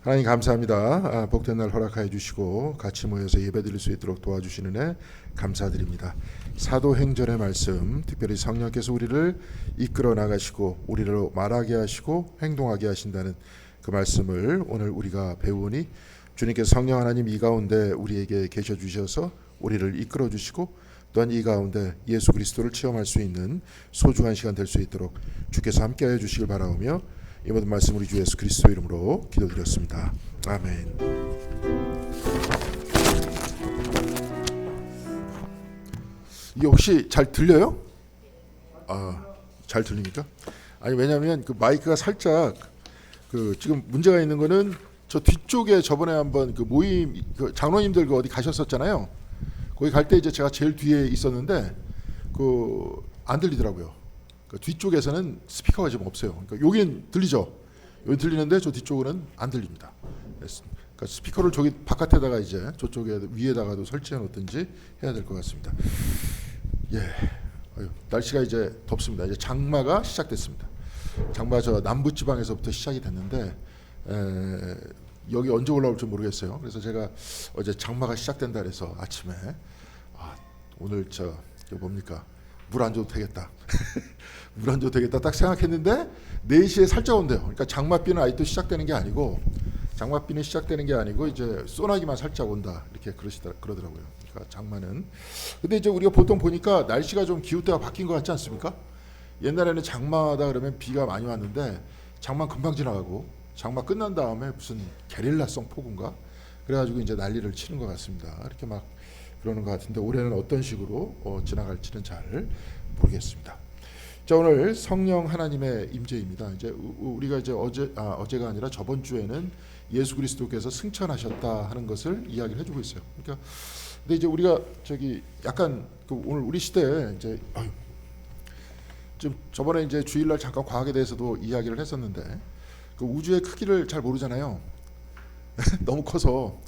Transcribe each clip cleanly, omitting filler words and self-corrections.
하나님 감사합니다. 복된 날 허락하여 주시고 같이 모여서 예배드릴 수 있도록 도와주시는 애 감사드립니다. 사도행전의 말씀, 특별히 성령께서 우리를 이끌어 나가시고 우리를 말하게 하시고 행동하게 하신다는 그 말씀을 오늘 우리가 배우니 주님께서 성령 하나님 이 가운데 우리에게 계셔 주셔서 우리를 이끌어 주시고 또한 이 가운데 예수 그리스도를 체험할 수 있는 소중한 시간 될 수 있도록 주께서 함께하여 주시길 바라오며 이 모든 말씀 우리 주 예수 그리스도 이름으로 기도드렸습니다. 아멘. 이게 혹시 잘 들려요? 잘 들립니까? 아니 왜냐하면 그 마이크가 살짝 지금 문제가 있는 거는 저 뒤쪽에 저번에 한번 그 모임 그 장로님들 그 어디 가셨었잖아요. 거기 갈 때 이제 제가 제일 뒤에 있었는데 안 들리더라고요. 뒤쪽에서는 스피커가 지금 없어요. 그러니까 여긴 들리죠. 여기 들리는데 저 뒤쪽은 안 들립니다. 그러니까 스피커를 저기 바깥에다가 이제 저쪽에 위에다가도 설치해 놓든지 해야 될 것 같습니다. 예, 날씨가 이제 덥습니다. 이제 장마가 시작됐습니다. 장마 저 남부 지방에서부터 시작이 됐는데 여기 언제 올라올지 모르겠어요. 그래서 제가 어제 장마가 시작된다 그래서 아침에 오늘 이거 뭡니까? 물 안 줘도 되겠다. 물 안 줘도 되겠다 딱 생각했는데 4시에 살짝 온대요. 그러니까 장맛비는 아직도 시작되는 게 아니고 이제 소나기만 살짝 온다 이렇게 그러더라고요. 그러니까 장마는. 근데 이제 우리가 보통 보니까 날씨가 좀 기후때가 바뀐 것 같지 않습니까? 옛날에는 장마다 그러면 비가 많이 왔는데 장마 금방 지나가고 장마 끝난 다음에 무슨 게릴라성 폭우인가 그래가지고 이제 난리를 치는 것 같습니다. 이렇게 막 그러는 것 같은데 올해는 어떤 식으로 지나갈지는 잘 모르겠습니다. 자, 오늘 성령 하나님의 임재입니다. 이제 우리가 이제 어제가 아니라 저번 주에는 예수 그리스도께서 승천하셨다 하는 것을 이야기를 해주고 있어요. 그러니까 근데 이제 우리가 약간 오늘 우리 시대에 이제 좀 저번에 이제 주일날 잠깐 과학에 대해서도 이야기를 했었는데 우주의 크기를 잘 모르잖아요. 너무 커서.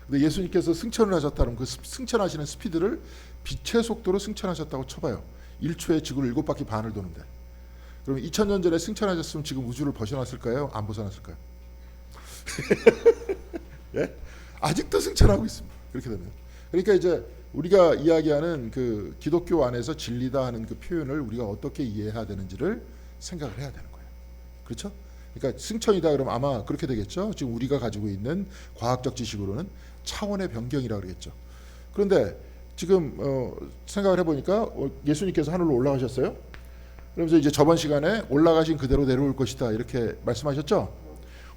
근데 예수님께서 승천을 하셨다면 그 승천하시는 스피드를 빛의 속도로 승천하셨다고 쳐봐요. 1초에 지구를 7바퀴 반을 도는데. 그럼 2000년 전에 승천하셨으면 지금 우주를 벗어났을까요? 안 벗어났을까요? 예? 아직도 승천하고 있습니다. 그렇게 되면. 그러니까 이제 우리가 이야기하는 그 기독교 안에서 진리다 하는 그 표현을 우리가 어떻게 이해해야 되는지를 생각을 해야 되는 거예요. 그렇죠? 그러니까 승천이다 그러면 아마 그렇게 되겠죠. 지금 우리가 가지고 있는 과학적 지식으로는 차원의 변경이라고 그러겠죠. 그런데 지금 생각을 해보니까 예수님께서 하늘로 올라가셨어요. 그러면서 이제 저번 시간에 올라가신 그대로 내려올 것이다 이렇게 말씀하셨죠.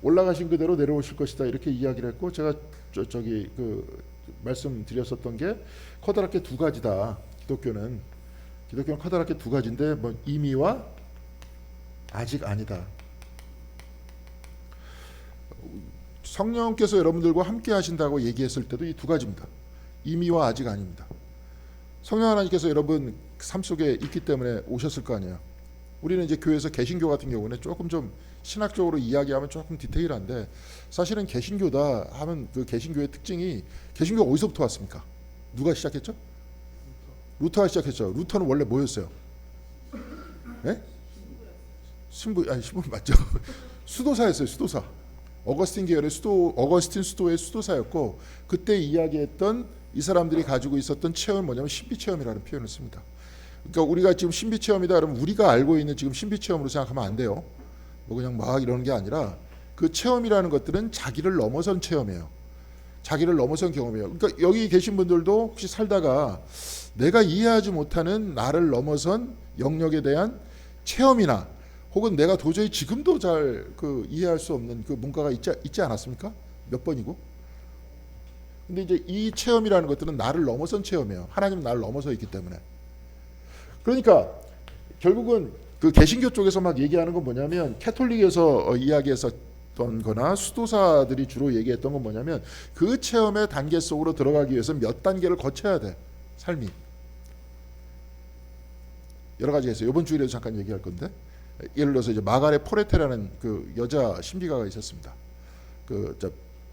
올라가신 그대로 내려오실 것이다 이렇게 이야기를 했고 제가 말씀드렸었던 게 커다랗게 두 가지다. 기독교는 커다랗게 두 가지인데 뭐 이미와 아직 아니다. 성령께서 여러분들과 함께 하신다고 얘기했을 때도 이 두 가지입니다. 이미와 아직 아닙니다. 성령 하나님께서 여러분 삶 속에 있기 때문에 오셨을 거 아니에요. 우리는 이제 교회에서 개신교 같은 경우는 조금 좀 신학적으로 이야기하면 조금 디테일한데 사실은 개신교다 하면 그 개신교의 특징이 개신교가 어디서부터 왔습니까? 누가 시작했죠? 루터가 시작했죠. 루터는 원래 뭐였어요? 네? 신부 맞죠? 수도사였어요. 수도사. 어거스틴 계열의 어거스틴 수도의 수도사였고 그때 이야기했던 이 사람들이 가지고 있었던 체험은 뭐냐면 신비체험이라는 표현을 씁니다. 그러니까 우리가 지금 신비체험이다 그러면 우리가 알고 있는 지금 신비체험으로 생각하면 안 돼요. 뭐 그냥 막 이러는 게 아니라 그 체험이라는 것들은 자기를 넘어선 체험이에요. 자기를 넘어선 경험이에요. 그러니까 여기 계신 분들도 혹시 살다가 내가 이해하지 못하는 나를 넘어선 영역에 대한 체험이나 혹은 내가 도저히 지금도 잘 이해할 수 없는 그 뭔가가 있지 않았습니까? 몇 번이고. 근데 이제 이 체험이라는 것들은 나를 넘어선 체험이에요. 하나님은 나를 넘어서 있기 때문에. 그러니까 결국은 그 개신교 쪽에서 막 얘기하는 건 뭐냐면 캐톨릭에서 이야기했었던 거나 수도사들이 주로 얘기했던 건 뭐냐면 그 체험의 단계 속으로 들어가기 위해서 몇 단계를 거쳐야 돼. 삶이. 여러 가지가 있어요. 이번 주일에도 잠깐 얘기할 건데. 예를 들어서 이제 마가렛 포레테라는 그 여자 신비가가 있었습니다.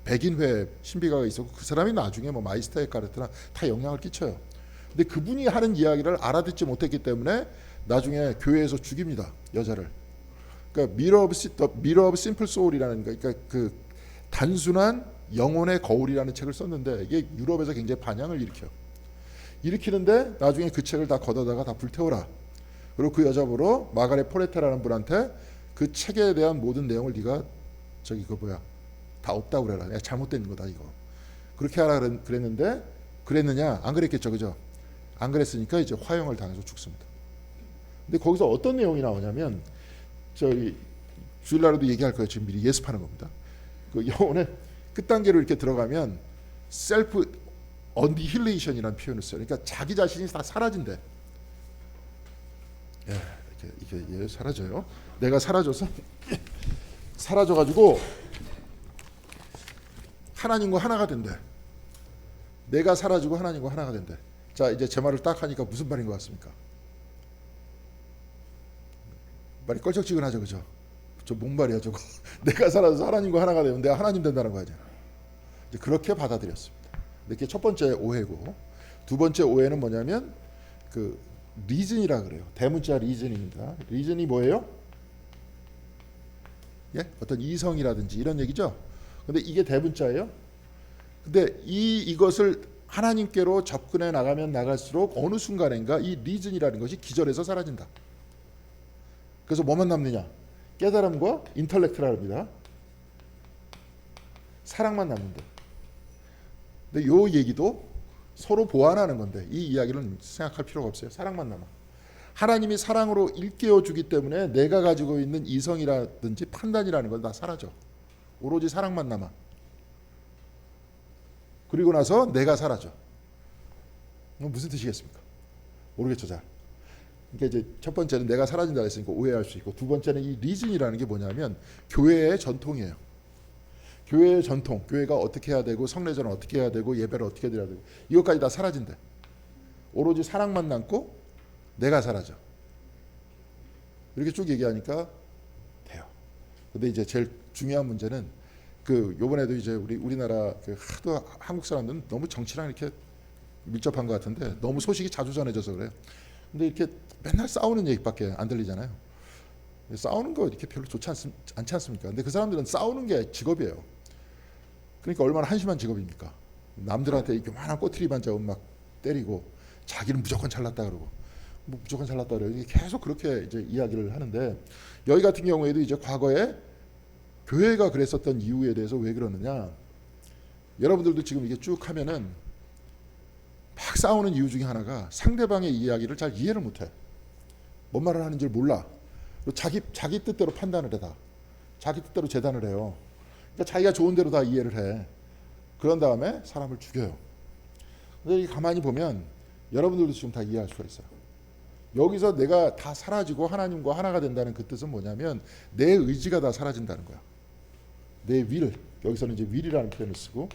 백인회 신비가가 있었고 그 사람이 나중에 뭐 마이스터 에카르트나 다 영향을 끼쳐요. 근데 그분이 하는 이야기를 알아듣지 못했기 때문에 나중에 교회에서 죽입니다. 여자를. 그러니까 미러 오브 심플 소울이라는 그러니까 그 단순한 영혼의 거울이라는 책을 썼는데 이게 유럽에서 굉장히 반향을 일으키는데 나중에 그 책을 다 걷어다가 다 불태워라. 그리고 그 여자 보러 마가렛 포레테라는 분한테 그 책에 대한 모든 내용을 네가 다 없다고 그래라. 야, 잘못된 거다 이거. 그렇게 하라 그랬는데 그랬느냐? 안 그랬겠죠, 그죠? 안 그랬으니까 이제 화형을 당해서 죽습니다. 근데 거기서 어떤 내용이 나오냐면 저기 주일날에도 얘기할 거예요. 지금 미리 예습하는 겁니다. 그 영혼의 끝 단계로 이렇게 들어가면 셀프 언니힐레이션이라는 표현을 써요. 그러니까 자기 자신이 다 사라진대. 예, 이게 사라져요. 내가 사라져서 사라져가지고 하나님과 하나가 된대. 내가 사라지고 하나님과 하나가 된대. 자, 이제 제 말을 딱 하니까 무슨 말인 것 같습니까? 말이 껄쩍지근하죠, 그죠? 저 뭔 말이야 저거? 내가 사라져서 하나님과 하나가 되면 내가 하나님 된다는 거야. 이제 그렇게 받아들였습니다. 이게 첫 번째 오해고, 두 번째 오해는 뭐냐면 그 리즌이라 그래요. 대문자 리즌입니다. 리즌이 뭐예요? 예? 어떤 이성이라든지 이런 얘기죠. 근데 이게 대문자예요. 근데 이것을 하나님께로 접근해 나가면 나갈수록 어느 순간인가 이 리즌이라는 것이 기절해서 사라진다. 그래서 뭐만 남느냐? 깨달음과 인텔렉트라 합니다. 사랑만 남는다. 근데 요 얘기도 서로 보완하는 건데 이 이야기는 생각할 필요가 없어요. 사랑만 남아. 하나님이 사랑으로 일깨워 주기 때문에 내가 가지고 있는 이성이라든지 판단이라는 건 다 사라져. 오로지 사랑만 남아. 그리고 나서 내가 사라져. 무슨 뜻이겠습니까? 모르겠죠, 잘. 그러니까 이제 첫 번째는 내가 사라진다 했으니까 오해할 수 있고, 두 번째는 이 리즌이라는 게 뭐냐면 교회의 전통이에요. 교회의 전통, 교회가 어떻게 해야 되고 성례전을 어떻게 해야 되고 예배를 어떻게 드려야 되고 이것까지 다 사라진대. 오로지 사랑만 남고 내가 사라져. 이렇게 쭉 얘기하니까 돼요. 근데 이제 제일 중요한 문제는 그 요번에도 이제 우리나라 그 하도 한국 사람들은 너무 정치랑 이렇게 밀접한 것 같은데 너무 소식이 자주 전해져서 그래요. 근데 이렇게 맨날 싸우는 얘기밖에 안 들리잖아요. 싸우는 거 이렇게 별로 좋지 않지 않습니까? 근데 그 사람들은 싸우는 게 직업이에요. 그러니까 얼마나 한심한 직업입니까? 남들한테 이렇게만한 꼬투리만 잡으면 막 때리고 자기는 무조건 잘났다 그러고 뭐 무조건 잘났다 그래요. 계속 그렇게 이제 이야기를 하는데 여기 같은 경우에도 이제 과거에 교회가 그랬었던 이유에 대해서 왜 그러느냐? 여러분들도 지금 이게 쭉 하면은 막 싸우는 이유 중에 하나가 상대방의 이야기를 잘 이해를 못해. 뭔 말을 하는지 몰라. 자기 뜻대로 판단을 해 다. 자기 뜻대로 재단을 해요. 그러니까 자기가 좋은 대로 다 이해를 해. 그런 다음에 사람을 죽여요. 근데 가만히 보면 여러분들도 지금 다 이해할 수가 있어요. 여기서 내가 다 사라지고 하나님과 하나가 된다는 그 뜻은 뭐냐면 내 의지가 다 사라진다는 거야. 내 윌, 여기서는 이제 will이라는 표현을 쓰고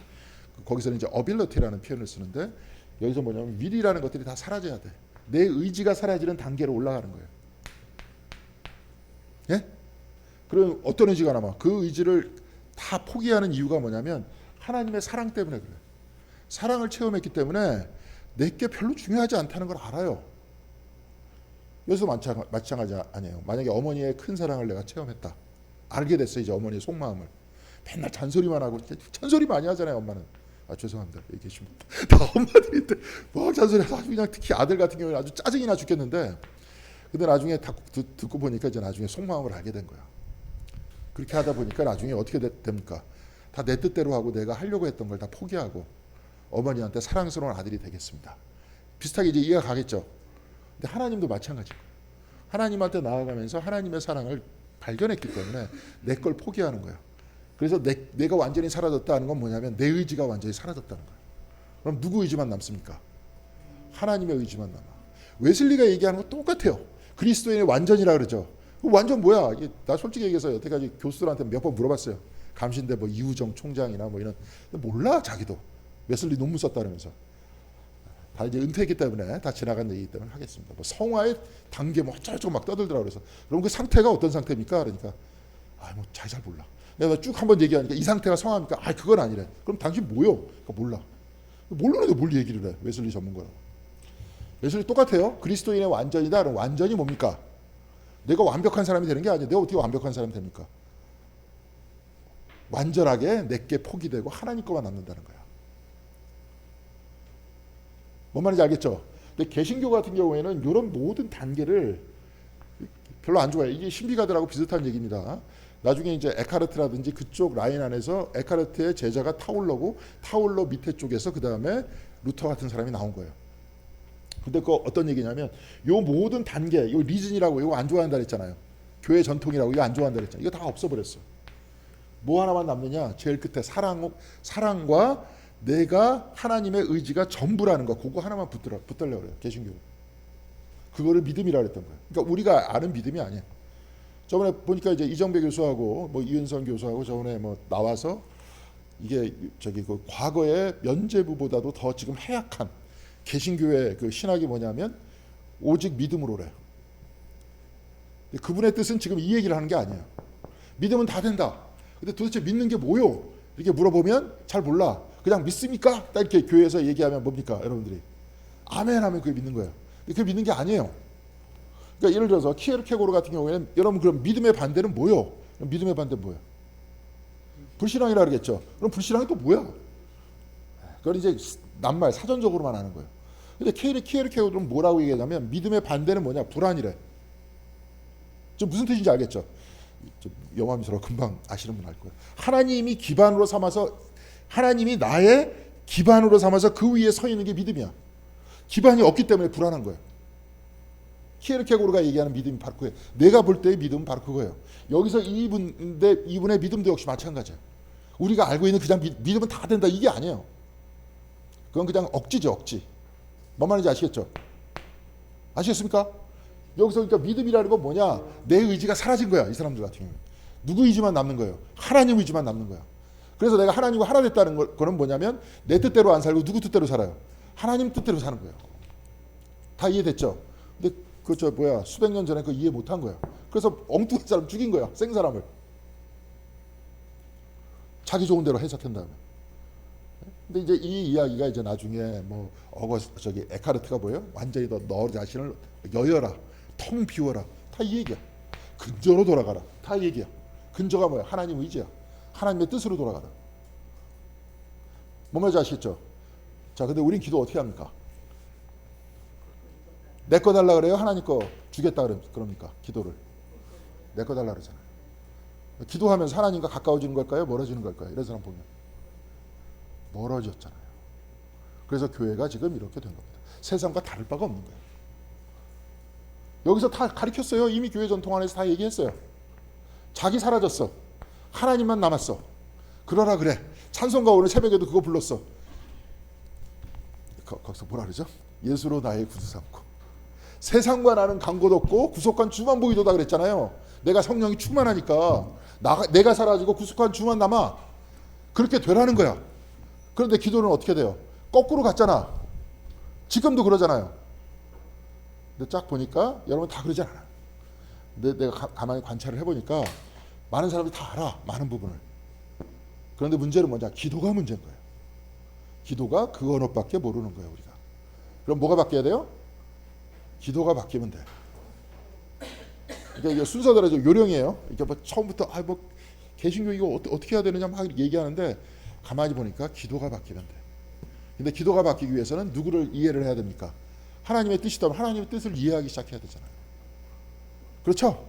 거기서는 이제 ability라는 표현을 쓰는데 여기서 뭐냐면 will이라는 것들이 다 사라져야 돼. 내 의지가 사라지는 단계로 올라가는 거예요. 예? 그럼 어떤 의지가 남아? 그 의지를 다 포기하는 이유가 뭐냐면 하나님의 사랑 때문에 그래. 사랑을 체험했기 때문에 내게 별로 중요하지 않다는 걸 알아요. 여기서 마찬가지 아니에요. 만약에 어머니의 큰 사랑을 내가 체험했다. 알게 됐어 이제 어머니의 속마음을. 맨날 잔소리만 하고 잔소리 많이 하잖아요 엄마는. 아 죄송합니다 얘기해 다 엄마들인데 막 잔소리해서 아주 그냥 특히 아들 같은 경우는 아주 짜증이 나 죽겠는데 근데 나중에 듣고 보니까 이제 나중에 속마음을 알게 된 거야. 그렇게 하다 보니까 나중에 어떻게 됩니까? 다 내 뜻대로 하고 내가 하려고 했던 걸 다 포기하고 어머니한테 사랑스러운 아들이 되겠습니다. 비슷하게 이제 이해가 가겠죠. 근데 하나님도 마찬가지고 하나님한테 나아가면서 하나님의 사랑을 발견했기 때문에 내 걸 포기하는 거야. 그래서 내가 완전히 사라졌다는 건 뭐냐면 내 의지가 완전히 사라졌다는 거야. 그럼 누구 의지만 남습니까? 하나님의 의지만 남아. 웨슬리가 얘기하는 거 똑같아요. 그리스도인의 완전이라 그러죠. 완전 뭐야? 나 솔직히 얘기해서 여태까지 교수들한테 몇 번 물어봤어요. 감신대 뭐 이우정 총장이나 뭐 이런 몰라 자기도 웨슬리 논문 썼다면서 다 이제 은퇴했기 때문에 다 지나간 얘기이기 때문에 하겠습니다. 뭐 성화의 단계 뭐 어쩌고저쩌고 막 떠들더라고 그래서 그럼 그 상태가 어떤 상태입니까? 그러니까 뭐 잘 몰라. 내가 쭉 한번 얘기하니까 이 상태가 성화입니까? 그건 아니래. 그럼 당신 뭐요? 그러니까 몰라. 모르는데 뭘 얘기를 해? 웨슬리 전문가라고. 웨슬리 똑같아요. 그리스도인의 완전이다. 그럼 완전이 뭡니까? 내가 완벽한 사람이 되는 게 아니에요. 내가 어떻게 완벽한 사람이 됩니까? 완전하게 내게 포기되고 하나님 거만 남는다는 거야. 뭔 말인지 알겠죠? 근데 개신교 같은 경우에는 이런 모든 단계를 별로 안 좋아해요. 이게 신비가들하고 비슷한 얘기입니다. 나중에 이제 에카르트라든지 그쪽 라인 안에서 에카르트의 제자가 타울러고 타울러 밑에 쪽에서 그 다음에 루터 같은 사람이 나온 거예요. 근데 그 어떤 얘기냐면 요 모든 단계, 요 리즌이라고 이거 안 좋아한다 그랬잖아요. 교회 전통이라고 이거 안 좋아한다 그랬잖아요. 이거 다 없어버렸어. 뭐 하나만 남느냐? 제일 끝에 사랑과 내가 하나님의 의지가 전부라는 거, 그거 하나만 붙들려고 그래요. 개신교. 그거를 믿음이라 그랬던 거예요. 그러니까 우리가 아는 믿음이 아니에요. 저번에 보니까 이제 이정배 교수하고 뭐 이은선 교수하고 저번에 뭐 나와서 이게 저기 그 과거의 면죄부보다도 더 지금 해악한 개신교의 그 신학이 뭐냐면 오직 믿음으로래요. 그분의 뜻은 지금 이 얘기를 하는 게 아니에요. 믿으면 다 된다. 근데 도대체 믿는 게 뭐요? 이렇게 물어보면 잘 몰라. 그냥 믿습니까? 딱 이렇게 교회에서 얘기하면 뭡니까? 여러분들이 아멘 하면 그게 믿는 거예요. 근데 그게 믿는 게 아니에요. 그러니까 예를 들어서 키에르케고르 같은 경우에는 여러분 그럼 믿음의 반대는 뭐요? 그럼 믿음의 반대는 뭐예요? 불신앙이라 그러겠죠. 그럼 불신앙이 또 뭐야? 그건 이제 낱말 사전적으로만 하는 거예요. 근데 키에르케고르는 뭐라고 얘기하냐면 믿음의 반대는 뭐냐? 불안이래. 좀 무슨 뜻인지 알겠죠? 영화미스러 금방 아시는 분 알 거예요. 하나님이 기반으로 삼아서 하나님이 나의 기반으로 삼아서 그 위에 서 있는 게 믿음이야. 기반이 없기 때문에 불안한 거예요. 키에르케고르가 얘기하는 믿음이 바로 그거예요. 내가 볼 때의 믿음은 바로 그거예요. 여기서 이분의 믿음도 역시 마찬가지예요. 우리가 알고 있는 그냥 믿으면 다 된다 이게 아니에요. 그건 그냥 억지죠, 억지. 뭔 말인지 아시겠죠? 아시겠습니까? 여기서 그러니까 믿음이라는 건 뭐냐? 내 의지가 사라진 거야, 이 사람들 같은 경우는. 누구 의지만 남는 거예요? 하나님 의지만 남는 거야. 그래서 내가 하나님과 하나 됐다는 거는 뭐냐면 내 뜻대로 안 살고 누구 뜻대로 살아요? 하나님 뜻대로 사는 거예요. 다 이해됐죠? 근데 수백 년 전에 그 이해 못한 거야. 그래서 엉뚱한 사람 죽인 거야, 생 사람을. 자기 좋은 대로 해석한 다음에. 근데 이제 이 이야기가 이제 나중에 뭐 에카르트가 뭐예요? 완전히 너 자신을 여여라, 텅 비워라, 다 이 얘기야. 근저로 돌아가라, 다 이 얘기야. 근저가 뭐야? 하나님 의지야. 하나님의 뜻으로 돌아가라. 뭔 말인지 아시겠죠? 자, 근데 우린 기도 어떻게 합니까? 내 거 달라 그래요? 하나님 거 주겠다 그럽니까? 기도를. 내 거 달라 그러잖아요. 기도하면서 하나님과 가까워지는 걸까요? 멀어지는 걸까요? 이런 사람 보면 멀어졌잖아요. 그래서 교회가 지금 이렇게 된 겁니다. 세상과 다를 바가 없는 거예요. 여기서 다 가르쳤어요. 이미 교회 전통 안에서 다 얘기했어요. 자기 사라졌어. 하나님만 남았어. 그러라 그래. 찬송가 오늘 새벽에도 그거 불렀어. 거기서 뭐라 그러죠? 예수로 나의 구주 삼고 세상과 나는 간 곳 없고 구속한 주만 보이도다 그랬잖아요. 내가 성령이 충만하니까 내가 사라지고 구속한 주만 남아. 그렇게 되라는 거야. 그런데 기도는 어떻게 돼요? 거꾸로 갔잖아. 지금도 그러잖아요. 근데 쫙 보니까 여러분 다 그러지 않아요. 근데 내가 가만히 관찰을 해보니까 많은 사람들이 다 알아. 많은 부분을. 그런데 문제는 뭐냐? 기도가 문제인 거예요. 기도가 그 언어밖에 모르는 거예요, 우리가. 그럼 뭐가 바뀌어야 돼요? 기도가 바뀌면 돼. 그러니까 이게 순서대로 요령이에요. 이렇게 뭐 처음부터 개신교 이거 어떻게 해야 되느냐 막 얘기하는데 가만히 보니까 기도가 바뀌면 돼. 근데 기도가 바뀌기 위해서는 누구를 이해를 해야 됩니까? 하나님의 뜻이다면 하나님의 뜻을 이해하기 시작해야 되잖아요. 그렇죠?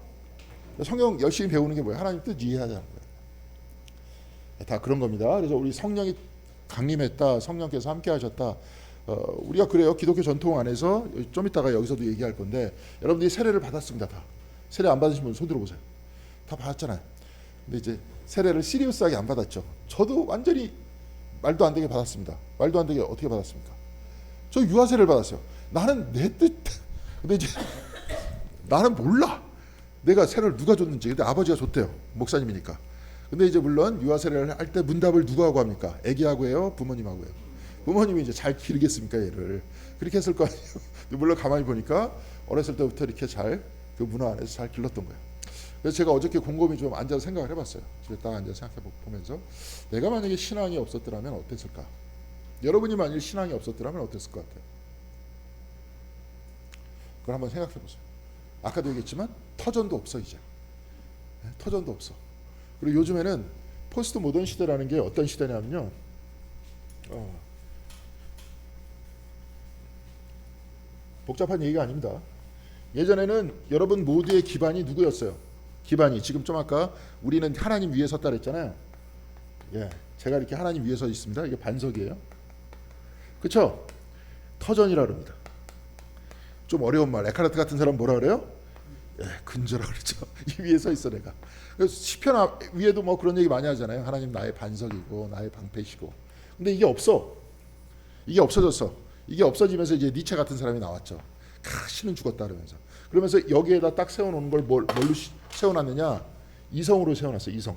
성경 열심히 배우는 게 뭐예요? 하나님 뜻 이해하자는 거예요. 다 그런 겁니다. 그래서 우리 성령이 강림했다, 성령께서 함께 하셨다. 우리가 그래요. 기독교 전통 안에서 좀 이따가 여기서도 얘기할 건데 여러분들이 세례를 받았습니다. 다. 세례 안 받으신 분 손 들어보세요. 다 받았잖아요. 근데 이제 세례를 시리어스하게 안 받았죠. 저도 완전히 말도 안 되게 받았습니다. 말도 안 되게 어떻게 받았습니까? 저 유아 세례를 받았어요. 나는 내 뜻. 근데 이제 나는 몰라. 내가 세례를 누가 줬는지. 근데 아버지가 줬대요. 목사님이니까. 근데 이제 물론 유아 세례를 할 때 문답을 누가 하고 합니까? 애기하고 해요? 부모님하고 해요? 부모님이 이제 잘 기르겠습니까 얘를? 그렇게 했을 거 아니에요. 물론 가만히 보니까 어렸을 때부터 이렇게 잘 그 문화 안에서 잘 길렀던 거예요. 그래서 제가 어저께 곰곰이 좀 앉아서 생각을 해봤어요. 집에 딱 앉아서 생각해보면서 내가 만약에 신앙이 없었더라면 어땠을까? 여러분이 만약에 신앙이 없었더라면 어땠을 것 같아요? 그걸 한번 생각해보세요. 아까도 얘기했지만 터전도 없어 이제. 터전도 없어. 그리고 요즘에는 포스트 모던 시대라는 게 어떤 시대냐면요. 복잡한 얘기가 아닙니다. 예전에는 여러분 모두의 기반이 누구였어요? 기반이 지금 좀 아까 우리는 하나님 위에 섰다 그랬잖아요. 예, 제가 이렇게 하나님 위에 서 있습니다. 이게 반석이에요. 그렇죠? 터전이라 그럽니다. 좀 어려운 말. 에카르트 같은 사람 뭐라 그래요? 예, 근저라 그러죠. 이 위에 서 있어 내가. 그래서 시편 위에도 뭐 그런 얘기 많이 하잖아요. 하나님 나의 반석이고 나의 방패시고. 근데 이게 없어. 이게 없어졌어. 이게 없어지면서 이제 니체 같은 사람이 나왔죠. 신은 죽었다 그러면서. 그러면서 여기에다 딱 세워놓은 걸 뭘로 세워놨느냐? 이성으로 세워놨어요. 이성.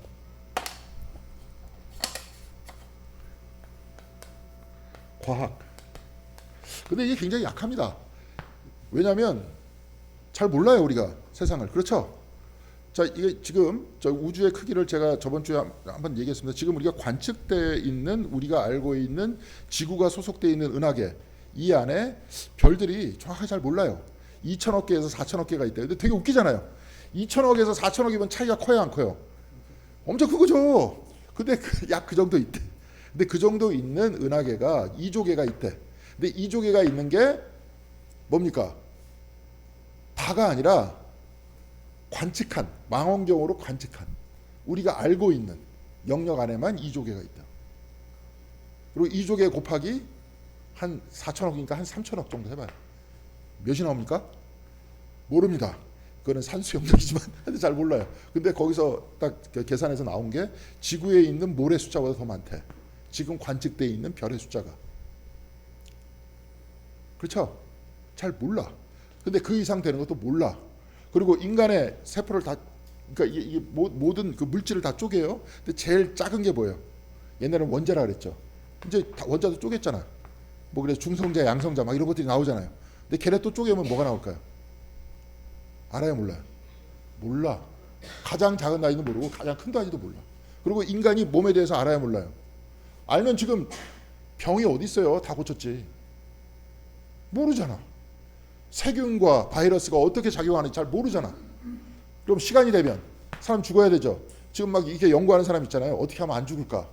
과학. 근데 이게 굉장히 약합니다. 왜냐하면 잘 몰라요 우리가 세상을. 그렇죠? 자, 이게 지금 저 우주의 크기를 제가 저번 주에 한번 얘기했습니다. 지금 우리가 관측돼 있는 우리가 알고 있는 지구가 소속돼 있는 은하계 이 안에 별들이 정확하게 잘 몰라요. 2천억 개에서 4천억 개가 있대요. 근데 되게 웃기잖아요. 2천억에서 4천억이면 차이가 커요, 안 커요? 엄청 크죠. 근데 약 그 정도 있대. 근데 그 정도 있는 은하계가 2조 개가 있대. 근데 2조 개가 있는 게 뭡니까? 다가 아니라 관측한, 망원경으로 관측한, 우리가 알고 있는 영역 안에만 2조 개가 있다. 그리고 2조 개 곱하기 한 4천억이니까 한 3천억 정도 해봐요. 몇이 나옵니까? 모릅니다. 그거는 산수 영역이지만 잘 몰라요. 근데 거기서 딱 계산해서 나온 게 지구에 있는 모래 숫자보다 더 많대. 지금 관측되어 있는 별의 숫자가. 그렇죠? 잘 몰라. 근데 그 이상 되는 것도 몰라. 그리고 인간의 세포를 다, 그러니까 이게 모든 그 물질을 다 쪼개요. 근데 제일 작은 게 뭐예요? 옛날에는 원자라 그랬죠. 이제 원자도 쪼갰잖아. 뭐 그래서 중성자, 양성자 막 이런 것들이 나오잖아요. 근데 걔네 또 쪼개면 뭐가 나올까요? 알아요, 몰라요? 몰라. 가장 작은 단위도 모르고 가장 큰 단위도 몰라. 그리고 인간이 몸에 대해서 알아요, 몰라요? 알면 지금 병이 어디 있어요? 다 고쳤지. 모르잖아. 세균과 바이러스가 어떻게 작용하는지 잘 모르잖아. 그럼 시간이 되면 사람 죽어야 되죠. 지금 막 이렇게 연구하는 사람 있잖아요. 어떻게 하면 안 죽을까?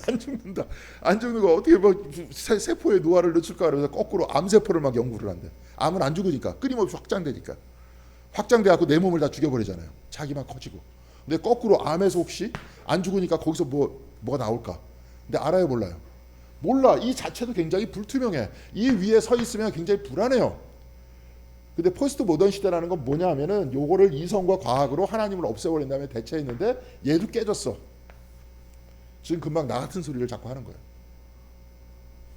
안 죽는다. 안 죽는 거 어떻게 뭐 세포에 노화를 늦출까 그러면서 거꾸로 암세포를 막 연구를 한대. 암은 안 죽으니까 끊임없이 확장되니까. 확장돼갖고 내 몸을 다 죽여버리잖아요. 자기만 커지고. 근데 거꾸로 암에서 혹시 안 죽으니까 거기서 뭐가 나올까? 근데 알아요, 몰라요? 몰라. 이 자체도 굉장히 불투명해. 이 위에 서 있으면 굉장히 불안해요. 근데 포스트 모던 시대라는 건 뭐냐 하면은 요거를 이성과 과학으로 하나님을 없애버린 다음에 대체했는데 얘도 깨졌어. 지금 금방 나 같은 소리를 자꾸 하는 거예요.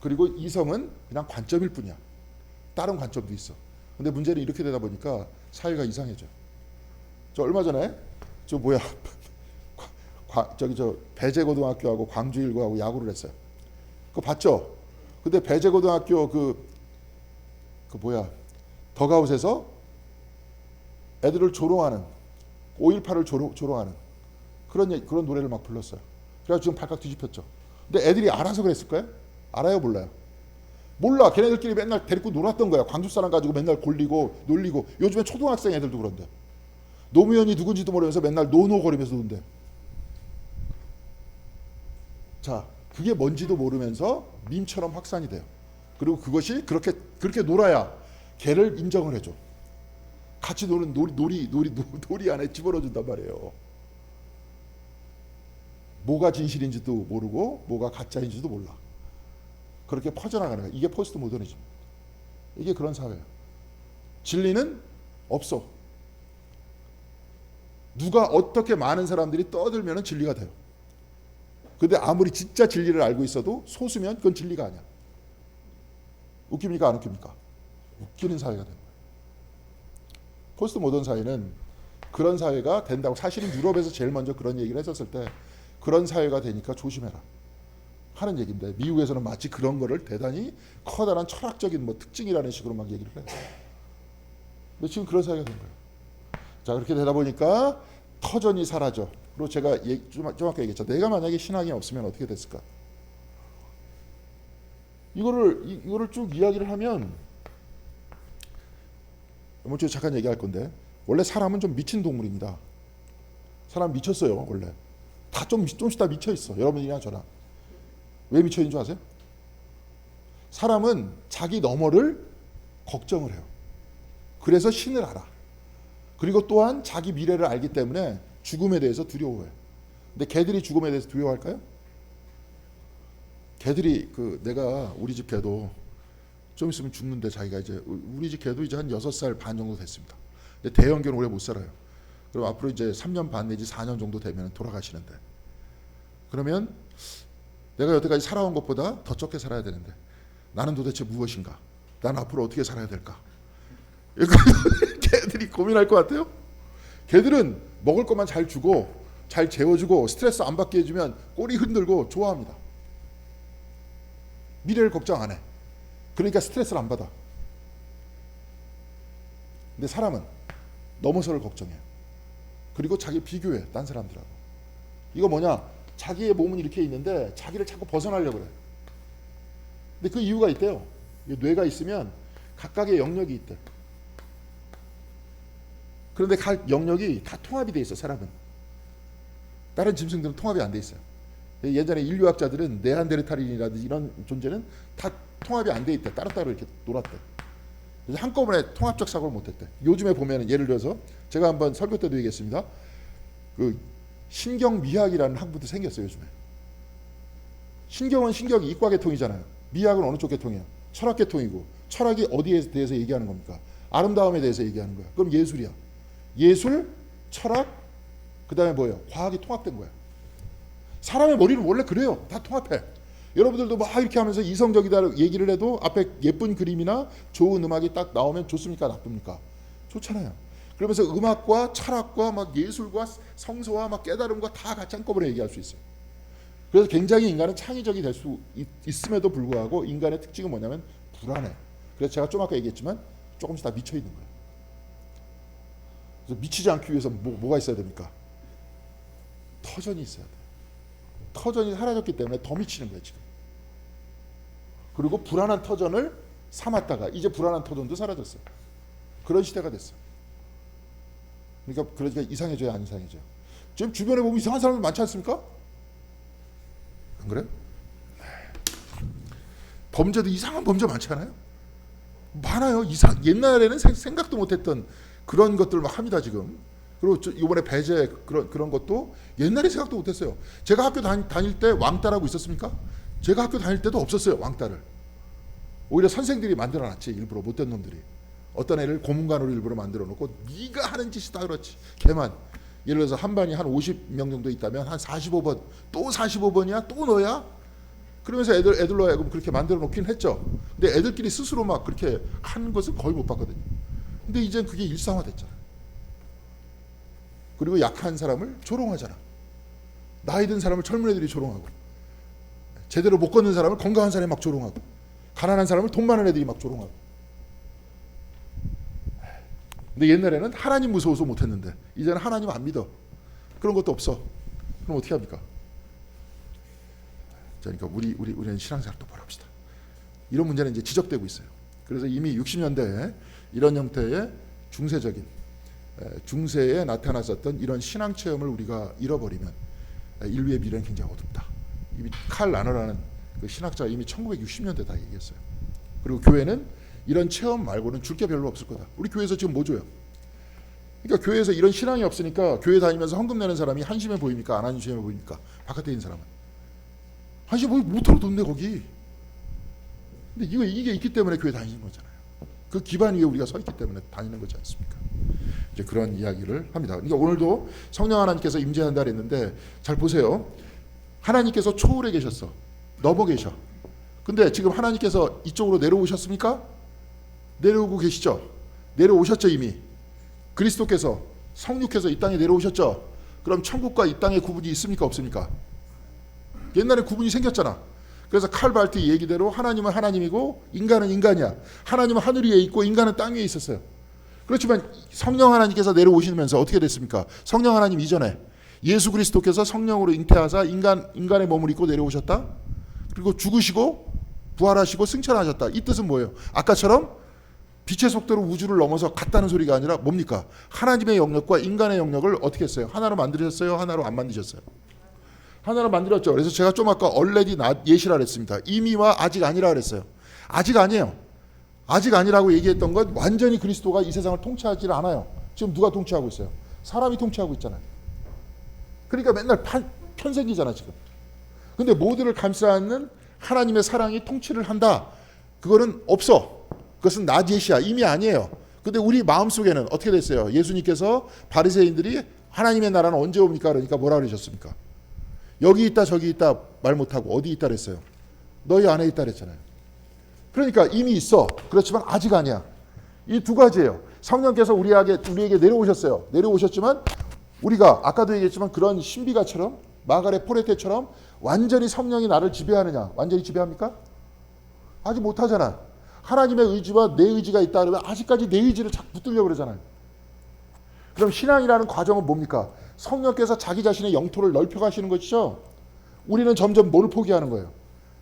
그리고 이성은 그냥 관점일 뿐이야. 다른 관점도 있어. 근데 문제는 이렇게 되다 보니까 사회가 이상해져. 저 얼마 전에 저 뭐야 저기 저 배재고등학교하고 광주일고하고 야구를 했어요. 그거 봤죠? 근데 배재고등학교 그 뭐야 덕아웃에서 애들을 조롱하는 5.18을 조롱하는 그런 노래를 막 불렀어요. 그래서 지금 발칵 뒤집혔죠. 근데 애들이 알아서 그랬을까요? 알아요, 몰라요? 몰라. 걔네들끼리 맨날 데리고 놀았던 거야. 광주 사람 가지고 맨날 골리고 놀리고. 요즘에 초등학생 애들도 그런데. 노무현이 누군지도 모르면서 맨날 노노거리면서 논대. 자, 그게 뭔지도 모르면서 밈처럼 확산이 돼요. 그리고 그것이 그렇게 놀아야 걔를 인정을 해줘. 같이 노는 놀이 안에 집어넣어준단 말이에요. 뭐가 진실인지도 모르고 뭐가 가짜인지도 몰라. 그렇게 퍼져나가는 거야. 이게 포스트 모더니즘. 이게 그런 사회예요. 진리는 없어. 누가 어떻게 많은 사람들이 떠들면 진리가 돼요. 근데 아무리 진짜 진리를 알고 있어도 소수면 그건 진리가 아니야. 웃깁니까? 안 웃깁니까? 웃기는 사회가 되는 거예요. 포스트 모던 사회는 그런 사회가 된다고. 사실은 유럽에서 제일 먼저 그런 얘기를 했었을 때 그런 사회가 되니까 조심해라 하는 얘기인데, 미국에서는 마치 그런 거를 대단히 커다란 철학적인 뭐 특징이라는 식으로 막 얘기를 해요. 근데 지금 그런 사회가 된 거예요. 자, 그렇게 되다 보니까 터전이 사라져. 그리고 제가 좀 아까 얘기했죠. 내가 만약에 신앙이 없으면 어떻게 됐을까? 이거를 쭉 이야기를 하면 이번 주에 잠깐 얘기할 건데, 원래 사람은 좀 미친 동물입니다. 사람 미쳤어요, 원래. 다 좀씩 다 미쳐 있어. 여러분이랑 저랑. 왜 미쳐 있는 줄 아세요? 사람은 자기 너머를 걱정을 해요. 그래서 신을 알아. 그리고 또한 자기 미래를 알기 때문에 죽음에 대해서 두려워해요. 근데 개들이 죽음에 대해서 두려워할까요? 개들이 내가 우리 집 개도 좀 있으면 죽는데 자기가 이제 우리 집 개도 이제 한 6살 반 정도 됐습니다. 근데 대형견은 오래 못 살아요. 그럼 앞으로 이제 3년 반 내지 4년 정도 되면 돌아가시는데 그러면 내가 여태까지 살아온 것보다 더 적게 살아야 되는데 나는 도대체 무엇인가? 나는 앞으로 어떻게 살아야 될까? 개들이 고민할 것 같아요. 개들은 먹을 것만 잘 주고 잘 재워주고 스트레스 안 받게 해주면 꼬리 흔들고 좋아합니다. 미래를 걱정 안 해. 그러니까 스트레스를 안 받아. 근데 사람은 넘어서를 걱정해요. 그리고 자기 비교해 딴 사람들하고. 이거 뭐냐? 자기의 몸은 이렇게 있는데 자기를 자꾸 벗어나려고 그래. 근데 그 이유가 있대요. 뇌가 있으면 각각의 영역이 있대. 그런데 각 영역이 다 통합이 돼 있어. 사람은. 다른 짐승들은 통합이 안 돼 있어요. 예전에 인류학자들은 네안데르탈인이라든지 이런 존재는 다 통합이 안 돼 있대. 따로따로 이렇게 놀았대. 그래서 한꺼번에 통합적 사고를 못했대. 요즘에 보면 예를 들어서 제가 한번 설교 때도 얘기했습니다. 그 신경미학이라는 학부도 생겼어요. 요즘에. 신경은 신경이 이과 계통이잖아요. 미학은 어느 쪽 계통이야? 철학 계통이고 철학이 어디에 대해서 얘기하는 겁니까? 아름다움에 대해서 얘기하는 거야. 그럼 예술이야. 예술, 철학, 그 다음에 뭐예요? 과학이 통합된 거야. 사람의 머리는 원래 그래요. 다 통합해. 여러분들도 막 이렇게 하면서 이성적이다 얘기를 해도 앞에 예쁜 그림이나 좋은 음악이 딱 나오면 좋습니까? 나쁩니까? 좋잖아요. 그러면서 음악과 철학과 막 예술과 성서와 막 깨달음과 다 같이 한꺼번에 얘기할 수 있어요. 그래서 굉장히 인간은 창의적이 될 수 있음에도 불구하고 인간의 특징은 뭐냐면 불안해. 그래서 제가 좀 아까 얘기했지만 조금씩 다 미쳐 있는 거예요. 그래서 미치지 않기 위해서 뭐가 있어야 됩니까? 터전이 있어야 돼요. 터전이 사라졌기 때문에 더 미치는 거예요 지금. 그리고 불안한 터전을 삼았다가 이제 불안한 터전도 사라졌어요. 그런 시대가 됐어요. 그러니까 이상해져요, 안 이상해져요? 지금 주변에 보면 이상한 사람들 많지 않습니까? 안 그래요? 범죄도 이상한 범죄 많지 않아요? 많아요. 옛날에는 생각도 못했던 그런 것들 막 합니다 지금. 그리고 이번에 배제 그런 것도 옛날에 생각도 못했어요. 제가 학교 다닐 때 왕따라고 있었습니까? 제가 학교 다닐 때도 없었어요 왕따를. 오히려 선생들이 만들어놨지. 일부러 못된 놈들이. 어떤 애를 고문관으로 일부러 만들어놓고 네가 하는 짓이 다 그렇지. 걔만. 예를 들어서 한 반이 한 50명 정도 있다면 한 45번 또 45번이야? 또 너야? 그러면서 애들로 하여금 그렇게 만들어 놓긴 했죠. 근데 애들끼리 스스로 막 그렇게 하는 것은 거의 못 봤거든요. 근데 이젠 그게 일상화됐잖아. 그리고 약한 사람을 조롱하잖아. 나이 든 사람을 젊은 애들이 조롱하고, 제대로 못 걷는 사람을 건강한 사람이 막 조롱하고, 가난한 사람을 돈 많은 애들이 막 조롱하고. 근데 옛날에는 하나님 무서워서 못했는데 이제는 하나님 안 믿어. 그런 것도 없어. 그럼 어떻게 합니까? 그러니까 우리는 신앙생활 똑바로 합시다. 이런 문제는 이제 지적되고 있어요. 그래서 이미 60년대에 이런 형태의 중세에 나타났었던 이런 신앙 체험을 우리가 잃어버리면 인류의 미래는 굉장히 어둡다. 이미 칼 라너라는 그 신학자가 이미 1960년대 다 얘기했어요. 그리고 교회는 이런 체험 말고는 줄 게 별로 없을 거다. 우리 교회에서 지금 뭐 줘요? 그러니까 교회에서 이런 신앙이 없으니까 교회 다니면서 헌금 내는 사람이 한심해 보입니까? 안 한심해 보입니까? 바깥에 있는 사람은 한심해 보이면 못 털어돈대 거기. 근데 이게 있기 때문에 교회 다니는 거잖아요. 그 기반 위에 우리가 서 있기 때문에 다니는 거지 않습니까? 이제 그런 이야기를 합니다. 그러니까 오늘도 성령 하나님께서 임재한다 그랬는데 잘 보세요. 하나님께서 초월해 계셨어. 넘어 계셔. 근데 지금 하나님께서 이쪽으로 내려오셨습니까? 내려오고 계시죠? 내려오셨죠 이미. 그리스도께서 성육해서 이 땅에 내려오셨죠? 그럼 천국과 이 땅의 구분이 있습니까? 없습니까? 옛날에 구분이 생겼잖아. 그래서 칼발트 얘기대로 하나님은 하나님이고 인간은 인간이야. 하나님은 하늘 위에 있고 인간은 땅 위에 있었어요. 그렇지만 성령 하나님께서 내려오시면서 어떻게 됐습니까? 성령 하나님 이전에 예수 그리스도께서 성령으로 잉태하사 인간의 몸을 입고 내려오셨다. 그리고 죽으시고 부활하시고 승천하셨다. 이 뜻은 뭐예요? 아까처럼 빛의 속도로 우주를 넘어서 갔다는 소리가 아니라 뭡니까? 하나님의 영역과 인간의 영역을 어떻게 했어요? 하나로 만드셨어요? 하나로 안 만드셨어요? 하나를 만들었죠. 그래서 제가 좀 아까 already not yet이라 그랬습니다. 이미와 아직 아니라 그랬어요. 아직 아니에요. 아직 아니라고 얘기했던 건 완전히 그리스도가 이 세상을 통치하지 않아요. 지금 누가 통치하고 있어요? 사람이 통치하고 있잖아요. 그러니까 맨날 편생기잖아 지금. 근데 모두를 감싸는 하나님의 사랑이 통치를 한다. 그거는 없어. 그것은 not yet이야. 이미 아니에요. 근데 우리 마음속에는 어떻게 됐어요? 예수님께서 바리새인들이 하나님의 나라는 언제 옵니까? 그러니까 뭐라 그러셨습니까? 여기 있다 저기 있다 말 못하고 어디 있다 그랬어요? 너희 안에 있다 그랬잖아요. 그러니까 이미 있어. 그렇지만 아직 아니야. 이 두 가지예요. 성령께서 우리에게 내려오셨어요. 내려오셨지만 우리가 아까도 얘기했지만 그런 신비가처럼 마가렛 포레테처럼 완전히 성령이 나를 지배하느냐? 완전히 지배합니까? 아직 못하잖아. 하나님의 의지와 내 의지가 있다 그러면 아직까지 내 의지를 자꾸 붙들려고 그러잖아요. 그럼 신앙이라는 과정은 뭡니까? 성령께서 자기 자신의 영토를 넓혀가시는 것이죠. 우리는 점점 뭘 포기하는 거예요?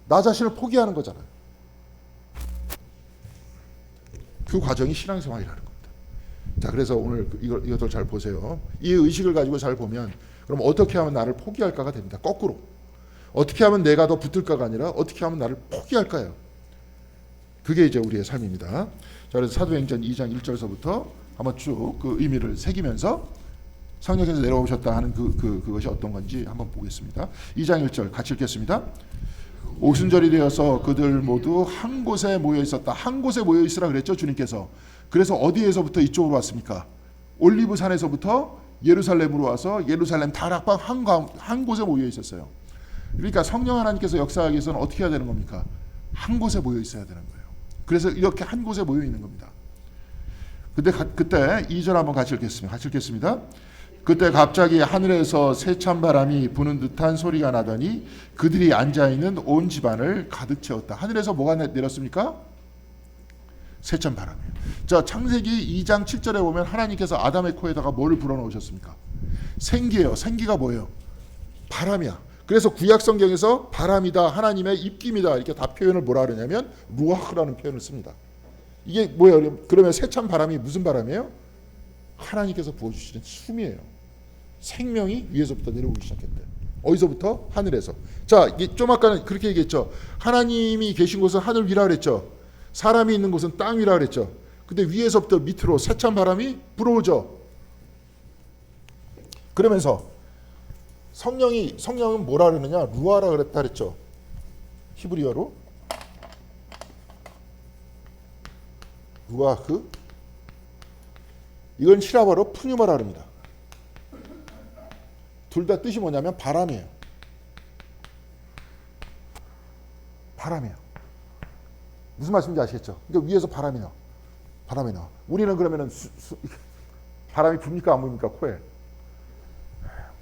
나 자신을 포기하는 거잖아요. 그 과정이 신앙생활이라는 겁니다. 자, 그래서 오늘 이것들 잘 보세요. 이 의식을 가지고 잘 보면 그럼 어떻게 하면 나를 포기할까가 됩니다. 거꾸로. 어떻게 하면 내가 더 붙을까가 아니라 어떻게 하면 나를 포기할까요? 그게 이제 우리의 삶입니다. 자, 그래서 사도행전 2장 1절서부터 한번 쭉 그 의미를 새기면서 성령께서 내려오셨다 하는 그것이 어떤 건지 한번 보겠습니다. 2장 1절 같이 읽겠습니다. 오순절이 되어서 그들 모두 한 곳에 모여 있었다. 한 곳에 모여 있으라 그랬죠, 주님께서. 그래서 어디에서부터 이쪽으로 왔습니까? 올리브산에서부터 예루살렘으로 와서 예루살렘 다락방 한 곳에 모여 있었어요. 그러니까 성령 하나님께서 역사하기 위해서는 어떻게 해야 되는 겁니까? 한 곳에 모여 있어야 되는 거예요. 그래서 이렇게 한 곳에 모여 있는 겁니다. 그때 2절 한번 같이 읽겠습니다. 그때 갑자기 하늘에서 세찬 바람이 부는 듯한 소리가 나더니 그들이 앉아있는 온 집안을 가득 채웠다. 하늘에서 뭐가 내렸습니까? 세찬 바람이에요. 자, 창세기 2장 7절에 보면 하나님께서 아담의 코에다가 뭐를 불어넣으셨습니까? 생기예요. 생기가 뭐예요? 바람이야. 그래서 구약 성경에서 바람이다, 하나님의 입김이다 이렇게 다 표현을 뭐라 그러냐면 루아흐라는 표현을 씁니다. 이게 뭐예요? 그러면 세찬 바람이 무슨 바람이에요? 하나님께서 부어주시는 숨이에요. 생명이 위에서부터 내려오기 시작했대. 어디서부터? 하늘에서. 자, 이게 좀 아까는 그렇게 얘기했죠. 하나님이 계신 곳은 하늘 위라 그랬죠. 사람이 있는 곳은 땅 위라 그랬죠. 근데 위에서부터 밑으로 세찬 바람이 불어오죠. 그러면서 성령은 뭐라 그러느냐? 루아라 그랬다 그랬죠. 히브리어로 루아흐. 이건 히라바로 푸뉴마라 합니다. 둘 다 뜻이 뭐냐면 바람이에요. 바람이에요. 무슨 말씀인지 아시겠죠? 그러니까 위에서 바람이 나. 바람이 나. 우리는 그러면은 바람이 붑니까 안 붑니까 코에?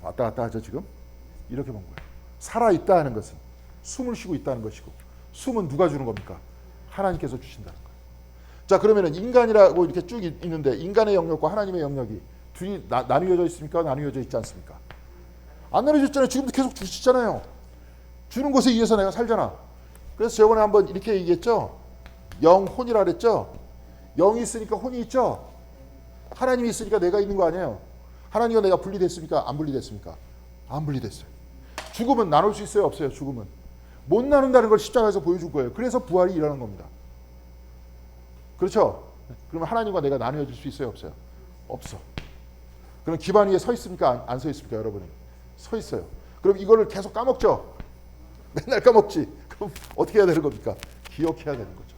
왔다 갔다 하죠 지금? 이렇게 본 거예요. 살아있다 하는 것은 숨을 쉬고 있다는 것이고 숨은 누가 주는 겁니까? 하나님께서 주신다는 거예요. 자, 그러면은 인간이라고 이렇게 쭉 있는데 인간의 영역과 하나님의 영역이 둘이 나뉘어져 있습니까? 나뉘어져 있지 않습니까? 안 나뉘어졌잖아요. 지금도 계속 주시잖아요. 주는 것에 의해서 내가 살잖아. 그래서 저번에 한번 이렇게 얘기했죠. 영혼이라 그랬죠. 영이 있으니까 혼이 있죠. 하나님이 있으니까 내가 있는 거 아니에요. 하나님과 내가 분리됐습니까? 안 분리됐습니까? 안 분리됐어요. 죽음은 나눌 수 있어요? 없어요? 죽음은 못 나눈다는 걸 십자가에서 보여준 거예요. 그래서 부활이 일어난 겁니다. 그렇죠? 그러면 하나님과 내가 나누어질 수 있어요? 없어요? 없어. 그럼 기반 위에 서 있습니까? 안 서 있습니까? 여러분은 서 있어요. 그럼 이거를 계속 까먹죠? 맨날 까먹지. 그럼 어떻게 해야 되는 겁니까? 기억해야 되는 거죠.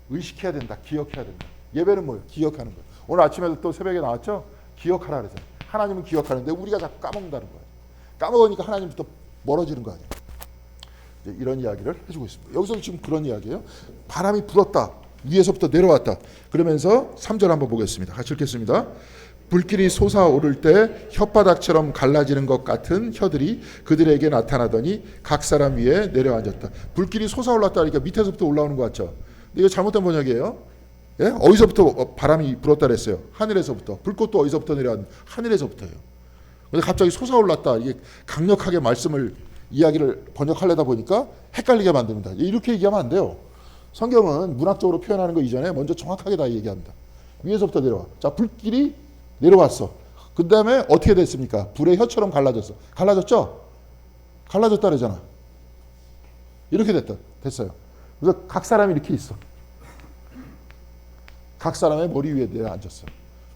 의식해야 된다. 기억해야 된다. 예배는 뭐예요? 기억하는 거예요. 오늘 아침에도 또 새벽에 나왔죠? 기억하라 그러잖아요. 하나님은 기억하는데 우리가 자꾸 까먹는다는 거예요. 까먹으니까 하나님부터 멀어지는 거 아니에요. 이제 이런 이야기를 해주고 있습니다. 여기서 지금 그런 이야기예요. 바람이 불었다. 위에서부터 내려왔다. 그러면서 3절 한번 보겠습니다. 같이 읽겠습니다. 불길이 솟아오를 때 혓바닥처럼 갈라지는 것 같은 혀들이 그들에게 나타나더니 각 사람 위에 내려앉았다. 불길이 솟아올랐다 그러니까 밑에서부터 올라오는 것 같죠. 근데 이거 잘못된 번역이에요. 예? 어디서부터 바람이 불었다 그랬어요? 하늘에서부터. 불꽃도 어디서부터 내려왔는? 하늘에서부터예요. 근데 갑자기 솟아올랐다. 이게 강력하게 이야기를 번역하려다 보니까 헷갈리게 만듭니다. 이렇게 얘기하면 안 돼요. 성경은 문학적으로 표현하는 거 이전에 먼저 정확하게 다 얘기합니다. 위에서부터 내려와. 자, 불길이 내려왔어. 그 다음에 어떻게 됐습니까? 불의 혀처럼 갈라졌어. 갈라졌죠? 갈라졌다 그러잖아. 이렇게 됐어요. 그래서 각 사람이 이렇게 있어. 각 사람의 머리 위에 내려 앉았어.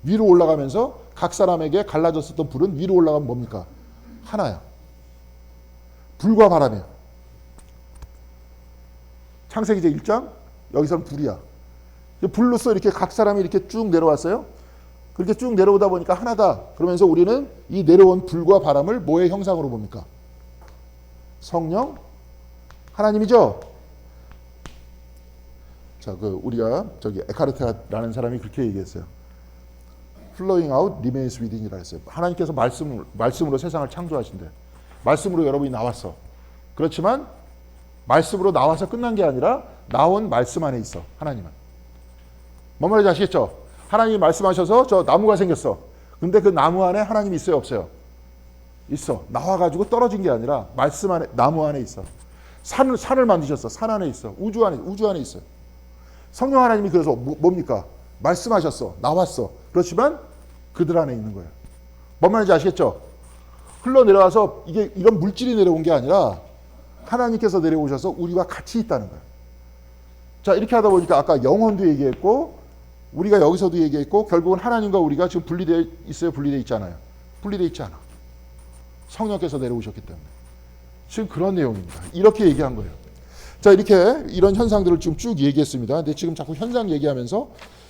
위로 올라가면서 각 사람에게 갈라졌었던 불은 위로 올라가면 뭡니까? 하나야. 불과 바람이야. 창세기 제 1장 여기서는 불이야. 불로서 이렇게 각 사람이 이렇게 쭉 내려왔어요. 그렇게 쭉 내려오다 보니까 하나다. 그러면서 우리는 이 내려온 불과 바람을 뭐의 형상으로 봅니까? 성령, 하나님이죠. 자, 우리가 저기 에카르테라는 사람이 그렇게 얘기했어요. Flowing out remains within이라 했어요. 하나님께서 말씀으로 세상을 창조하신대. 말씀으로 여러분이 나왔어. 그렇지만 말씀으로 나와서 끝난 게 아니라 나온 말씀 안에 있어. 하나님은. 뭔 말인지 아시겠죠? 하나님이 말씀하셔서 저 나무가 생겼어. 근데 그 나무 안에 하나님이 있어요, 없어요? 있어. 나와가지고 떨어진 게 아니라 말씀 안에, 나무 안에 있어. 산을 만드셨어. 산 안에 있어. 우주 안에 있어요. 성령 하나님이 그래서 뭡니까? 말씀하셨어. 나왔어. 그렇지만 그들 안에 있는 거예요. 뭔 말인지 아시겠죠? 흘러내려와서 이게 이런 물질이 내려온 게 아니라 하나님께서 내려오셔서 우리와 같이 있다는 거예요. 자, 이렇게 하다 보니까 아까 영혼도 얘기했고 우리가 여기서도 얘기했고 결국은 하나님과 우리가 지금 분리되어 있어요? 분리되어 있잖아요. 분리되어 있지 않아. 성령께서 내려오셨기 때문에. 지금 그런 내용입니다. 이렇게 얘기한 거예요. 자, 이렇게 이런 현상들을 지금 쭉 얘기했습니다. 근데 지금 자꾸 현상 얘기하면서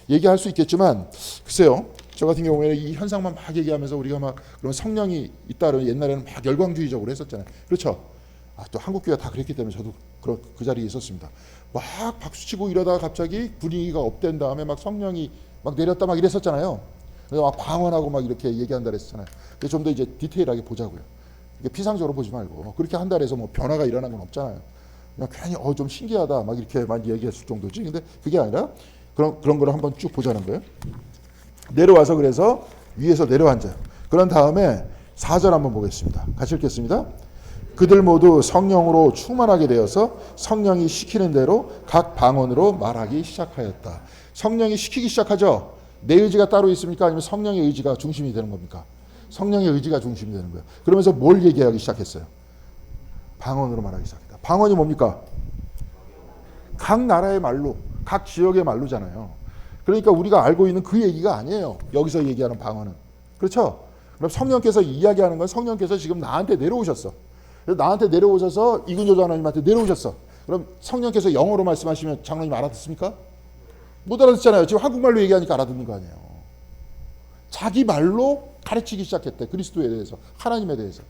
얘기할 수 있겠지만 글쎄요. 저 같은 경우에는 이 현상만 막 얘기하면서 우리가 막 그런 성령이 있다 그러면 옛날에는 막 열광주의적으로 했었잖아요. 그렇죠? 또 한국교회가 다 그랬기 때문에 저도 그 자리에 있었습니다. 막 박수치고 이러다가 갑자기 분위기가 업된 다음에 막 성령이 막 내렸다 막 이랬었잖아요. 그래서 막 방언하고 막 이렇게 얘기한다 그랬잖아요. 좀 더 이제 디테일하게 보자고요. 이게 피상적으로 보지 말고 그렇게 한다 해서 뭐 변화가 일어난 건 없잖아요. 그냥 괜히 좀 신기하다 막 이렇게 많이 얘기했을 정도지. 근데 그게 아니라 그런 걸 한번 쭉 보자는 거예요. 내려와서 그래서 위에서 내려앉아요. 그런 다음에 4절 한번 보겠습니다. 같이 읽겠습니다. 그들 모두 성령으로 충만하게 되어서 성령이 시키는 대로 각 방언으로 말하기 시작하였다. 성령이 시키기 시작하죠. 내 의지가 따로 있습니까? 아니면 성령의 의지가 중심이 되는 겁니까? 성령의 의지가 중심이 되는 거예요. 그러면서 뭘 얘기하기 시작했어요? 방언으로 말하기 시작했다. 방언이 뭡니까? 각 나라의 말로, 각 지역의 말로잖아요. 그러니까 우리가 알고 있는 그 얘기가 아니에요. 여기서 얘기하는 방언은. 그렇죠? 그럼 성령께서 이야기하는 건 성령께서 지금 나한테 내려오셨어. 나한테 내려오셔서 이근조 장로님한테 내려오셨어. 그럼 성령께서 영어로 말씀하시면 장로님 알아듣습니까? 못 알아듣잖아요. 지금 한국말로 얘기하니까 알아듣는 거 아니에요. 자기 말로 가르치기 시작했대. 그리스도에 대해서, 하나님에 대해서.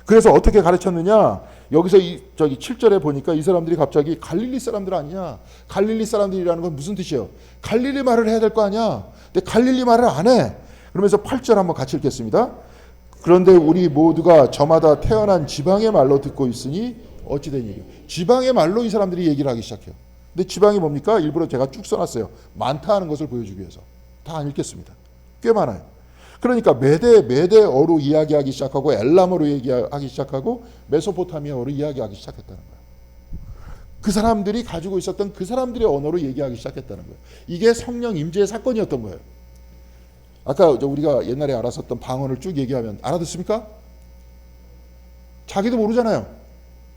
그래서 어떻게 가르쳤느냐? 여기서 저기 7절에 보니까 이 사람들이 갑자기 갈릴리 사람들 아니냐? 갈릴리 사람들이라는 건 무슨 뜻이에요? 갈릴리 말을 해야 될 거 아니야? 근데 갈릴리 말을 안 해. 그러면서 8절 한번 같이 읽겠습니다. 그런데 우리 모두가 저마다 태어난 지방의 말로 듣고 있으니 어찌 된 일이요? 지방의 말로 이 사람들이 얘기를 하기 시작해요. 근데 지방이 뭡니까? 일부러 제가 쭉 써놨어요. 많다 하는 것을 보여주기 위해서. 다 안 읽겠습니다. 꽤 많아요. 그러니까 메데어로 이야기하기 시작하고 엘람어로 얘기하기 시작하고 메소포타미아어로 이야기하기 시작했다는 거예요. 그 사람들이 가지고 있었던 그 사람들의 언어로 얘기하기 시작했다는 거예요. 이게 성령 임재의 사건이었던 거예요. 아까 우리가 옛날에 알았었던 방언을 쭉 얘기하면 알아듣습니까? 자기도 모르잖아요.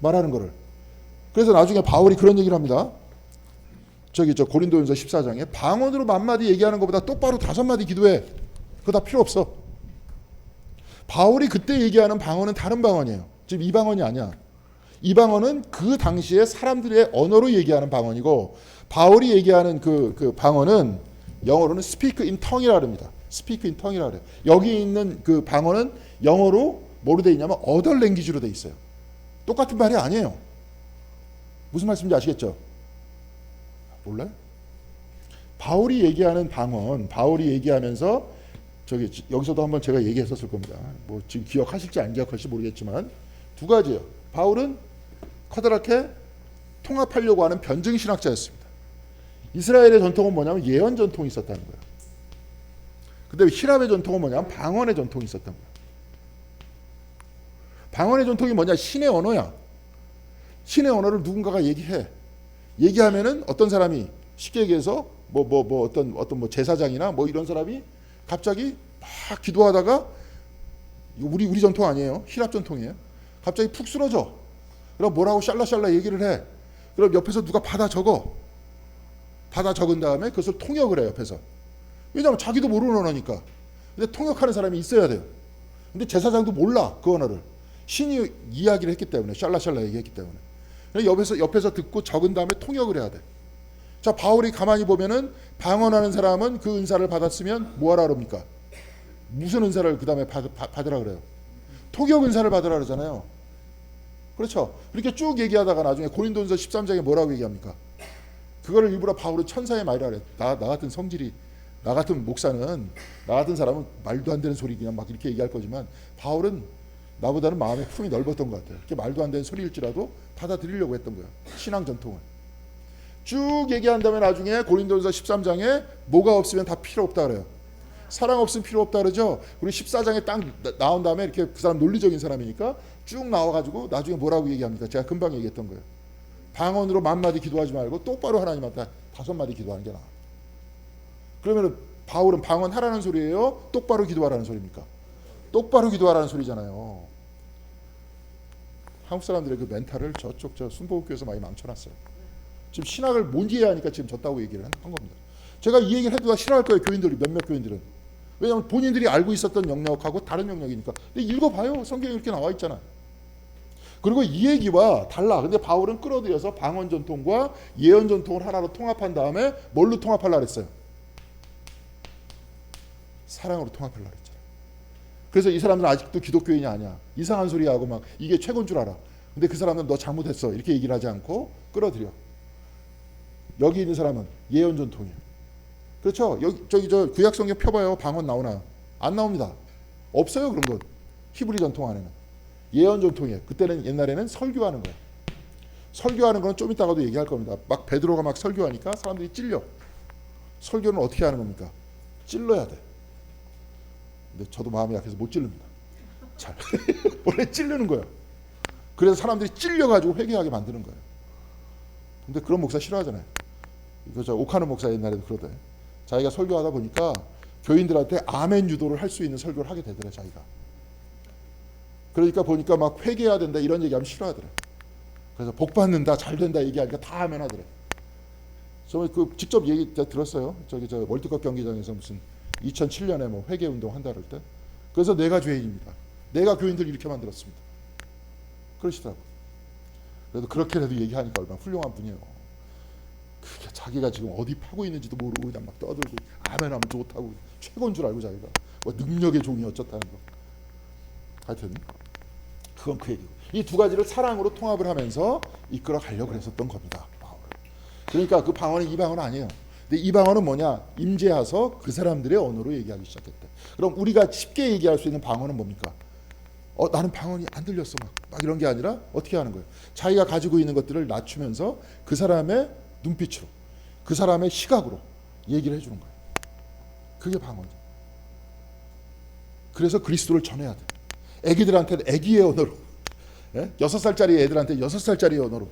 말하는 거를. 그래서 나중에 바울이 그런 얘기를 합니다. 고린도전서 14장에 방언으로 만마디 얘기하는 것보다 똑바로 5마디 기도해. 그거 다 필요 없어. 바울이 그때 얘기하는 방언은 다른 방언이에요. 지금 이 방언이 아니야. 이 방언은 그 당시에 사람들의 언어로 얘기하는 방언이고 바울이 얘기하는 그 방언은 영어로는 speak in tongue이라 합니다. speak in tongue이라 그래요. 여기 있는 그 방언은 영어로 뭐로 돼 있냐면 other language로 돼 있어요. 똑같은 말이 아니에요. 무슨 말씀인지 아시겠죠? 몰라요? 바울이 얘기하는 방언, 바울이 얘기하면서 여기서도 한번 제가 얘기했었을 겁니다. 뭐 지금 기억하실지 안 기억하실지 모르겠지만 두 가지예요. 바울은 커다랗게 통합하려고 하는 변증신학자였습니다. 이스라엘의 전통은 뭐냐면 예언 전통이 있었다는 거예요. 근데 히랍의 전통은 뭐냐면 방언의 전통이 있었다는 거예요. 방언의 전통이 뭐냐? 신의 언어야. 신의 언어를 누군가가 얘기해. 얘기하면은 어떤 사람이 쉽게 얘기해서 어떤 제사장이나 이런 사람이 갑자기 막 기도하다가 우리 전통 아니에요. 히랍 전통이에요. 갑자기 푹 쓰러져. 그럼 뭐라고 샬라샬라 얘기를 해. 그럼 옆에서 누가 받아 적어. 받아 적은 다음에 그것을 통역을 해 옆에서. 왜냐하면 자기도 모르는 언어니까. 근데 통역하는 사람이 있어야 돼요. 근데 제사장도 몰라 그 언어를. 신이 이야기를 했기 때문에 샬라샬라 얘기했기 때문에. 옆에서 듣고 적은 다음에 통역을 해야 돼. 자, 바울이 가만히 보면은 방언하는 사람은 그 은사를 받았으면 뭐하라 그럽니까? 무슨 은사를 그 다음에 받으라 그래요? 통역 은사를 받으라 그러잖아요. 그렇죠? 이렇게 쭉 얘기하다가 나중에 고린도전서 13장에 뭐라고 얘기합니까? 그거를 일부러 바울은 천사의 말이라 그래. 나 같은 성질이, 나 같은 목사는, 나 같은 사람은 말도 안 되는 소리 그냥 막 이렇게 얘기할 거지만 바울은 나보다는 마음의 품이 넓었던 것 같아요. 이렇게 말도 안 되는 소리일지라도 받아들이려고 했던 거예요. 신앙 전통을. 쭉 얘기한 다음에 나중에 고린도전서 13장에 뭐가 없으면 다 필요 없다 그래요. 사랑 없으면 필요 없다 그러죠. 그리고 14장에 딱 나온 다음에 이렇게 그 사람 논리적인 사람이니까 쭉 나와가지고 나중에 뭐라고 얘기합니까? 제가 금방 얘기했던 거예요. 방언으로 10,000마디 기도하지 말고 똑바로 하나님한테 5마디 기도하는 게 나아. 그러면 바울은 방언하라는 소리예요? 똑바로 기도하라는 소리입니까? 똑바로 기도하라는 소리잖아요. 한국 사람들의 그 멘탈을 저쪽 순복음교회에서 많이 망쳐놨어요. 지금 신학을 못 이해하니까 지금 졌다고 얘기를 한 겁니다. 제가 이 얘기를 해도 다 싫어할 거예요. 교인들이, 몇몇 교인들은. 왜냐하면 본인들이 알고 있었던 영역하고 다른 영역이니까. 근데 읽어봐요. 성경에 이렇게 나와 있잖아. 그리고 이 얘기와 달라. 근데 바울은 끌어들여서 방언 전통과 예언 전통을 하나로 통합한 다음에 뭘로 통합하려고 그랬어요? 사랑으로 통합하려고 그랬잖아. 그래서 이 사람들은 아직도 기독교인이 아니야. 이상한 소리 하고 막 이게 최고인 줄 알아. 근데 그 사람은 너 잘못했어. 이렇게 얘기를 하지 않고 끌어들여. 여기 있는 사람은 예언 전통이에요. 그렇죠? 여기 저 구약 성경 펴봐요. 방언 나오나요? 안 나옵니다. 없어요 그런 건. 히브리 전통 안에는. 예언 전통이에요. 그때는 옛날에는 설교하는 거예요. 설교하는 건 좀 이따가도 얘기할 겁니다. 막 베드로가 막 설교하니까 사람들이 찔려. 설교는 어떻게 하는 겁니까? 찔러야 돼. 근데 저도 마음이 약해서 못 찔릅니다. 잘. 원래 찔르는 거예요. 그래서 사람들이 찔려가지고 회개하게 만드는 거예요. 근데 그런 목사 싫어하잖아요. 이거 저 오카노 목사 옛날에도 그러대. 자기가 설교하다 보니까 교인들한테 아멘 유도를 할 수 있는 설교를 하게 되더래 자기가. 그러니까 보니까 막 회개해야 된다 이런 얘기하면 싫어하더래. 그래서 복 받는다 잘 된다 얘기하니까 다 아멘 하더래. 저 그 직접 얘기 들었어요. 저기 저 월드컵 경기장에서 무슨 2007년에 뭐 회개 운동 한다 그럴 때. 그래서 내가 죄인입니다. 내가 교인들 이렇게 만들었습니다. 그러시더라고. 그래도 그렇게라도 얘기하니까 얼마나 훌륭한 분이에요. 그게 자기가 지금 어디 파고 있는지도 모르고 그냥 막 떠들고 아멘하면 좋다고 최고인 줄 알고 자기가 뭐 능력의 종이 어쩌다는 거. 하여튼 그건 그 얘기고. 이 두 가지를 사랑으로 통합을 하면서 이끌어 가려고 했었던 겁니다. 그러니까 그 방언은 이 방언은 아니에요. 근데 이 방언은 뭐냐? 임재하서 그 사람들의 언어로 얘기하기 시작했다. 그럼 우리가 쉽게 얘기할 수 있는 방언은 뭡니까? 나는 방언이 안 들렸어 막 이런 게 아니라 어떻게 하는 거예요? 자기가 가지고 있는 것들을 낮추면서 그 사람의 눈빛으로, 그 사람의 시각으로 얘기를 해주는 거예요. 그게 방언이죠. 그래서 그리스도를 전해야 돼. 애기들한테는 애기의 언어로, 6살짜리 애들한테 6살짜리 언어로.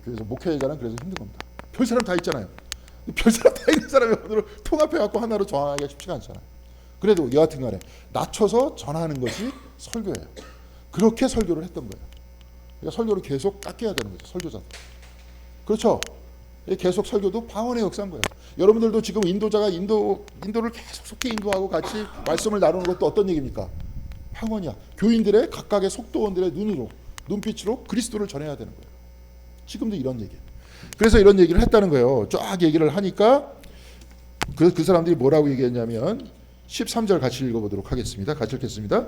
그래서 목회자는 그래서 힘든 겁니다. 별 사람 다 있잖아요. 별 사람 다 있는 사람의 언어로 통합해갖고 하나로 정하기가 쉽지가 않잖아요. 그래도 여하튼 간에 낮춰서 전하는 것이 설교예요. 그렇게 설교를 했던 거예요. 그러니까 설교를 계속 깎여야 되는 거죠. 설교자도. 그렇죠. 계속 설교도 방언의 역사인 거예요. 여러분들도 지금 인도자가 인도를 계속 속히 인도하고 같이 말씀을 나누는 것도 어떤 얘기입니까? 방언이야. 교인들의 각각의 속도원들의 눈으로, 눈빛으로 그리스도를 전해야 되는 거예요. 지금도 이런 얘기예요. 그래서 이런 얘기를 했다는 거예요. 쫙 얘기를 하니까 그 사람들이 뭐라고 얘기했냐면 13절 같이 읽어보도록 하겠습니다. 같이 읽겠습니다.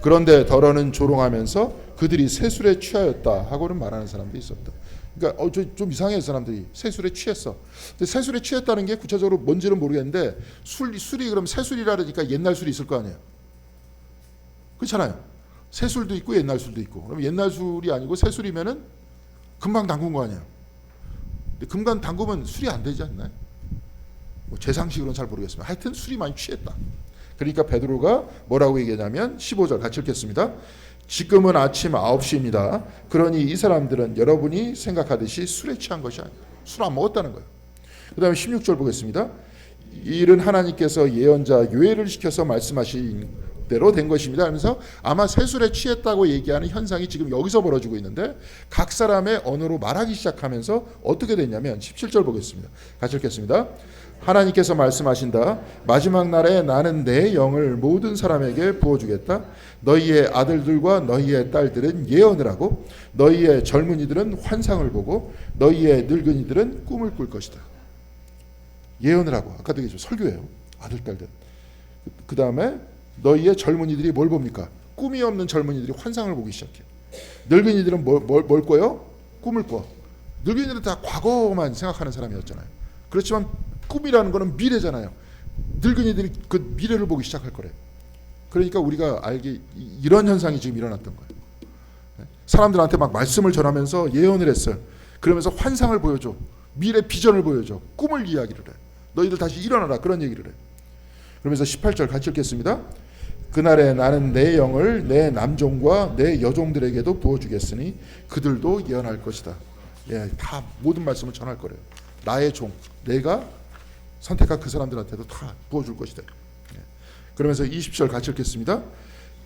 그런데 더러는 조롱하면서 그들이 새술에 취하였다 하고는 말하는 사람도 있었다. 그러니까 좀 이상해요. 사람들이 새술에 취했어. 근데 새술에 취했다는 게 구체적으로 뭔지는 모르겠는데 술이 그럼 새술이라 그러니까 옛날 술이 있을 거 아니에요. 그렇잖아요. 새술도 있고 옛날 술도 있고. 그럼 옛날 술이 아니고 새술이면은 금방 담근 거 아니에요. 근데 금방 담그면 술이 안 되지 않나요? 뭐 제 상식으로는 잘 모르겠습니다. 하여튼 술이 많이 취했다. 그러니까 베드로가 뭐라고 얘기하냐면 15절 같이 읽겠습니다. 지금은 아침 9시입니다. 그러니 이 사람들은 여러분이 생각하듯이 술에 취한 것이 아니에요. 술 안 먹었다는 거예요. 그 다음에 16절 보겠습니다. 이 일은 하나님께서 예언자 요엘을 시켜서 말씀하신 대로 된 것입니다 하면서 아마 세술에 취했다고 얘기하는 현상이 지금 여기서 벌어지고 있는데, 각 사람의 언어로 말하기 시작하면서 어떻게 됐냐면 17절 보겠습니다. 같이 읽겠습니다. 하나님께서 말씀하신다. 마지막 날에 나는 내 영을 모든 사람에게 부어주겠다. 너희의 아들들과 너희의 딸들은 예언을 하고 너희의 젊은이들은 환상을 보고 너희의 늙은이들은 꿈을 꿀 것이다. 예언을 하고, 아까도 얘기했죠. 설교예요. 아들 딸들. 그 다음에 너희의 젊은이들이 뭘 봅니까? 꿈이 없는 젊은이들이 환상을 보기 시작해요. 늙은이들은 뭘 꿔요? 꿈을 꿔. 늙은이들은 다 과거만 생각하는 사람이었잖아요. 그렇지만 꿈이라는 거는 미래잖아요. 늙은이들이 그 미래를 보기 시작할 거래요. 그러니까 우리가 알기 이런 현상이 지금 일어났던 거예요. 사람들한테 막 말씀을 전하면서 예언을 했어요. 그러면서 환상을 보여줘. 미래 비전을 보여줘. 꿈을 이야기를 해. 너희들 다시 일어나라. 그런 얘기를 해. 그러면서 18절 같이 읽겠습니다. 그날에 나는 내 영을 내 남종과 내 여종들에게도 부어주겠으니 그들도 예언할 것이다. 예, 다 모든 말씀을 전할 거래요. 나의 종, 내가 선택한 그 사람들한테도 다 부어줄 것이다. 예. 그러면서 20절 같이 읽겠습니다.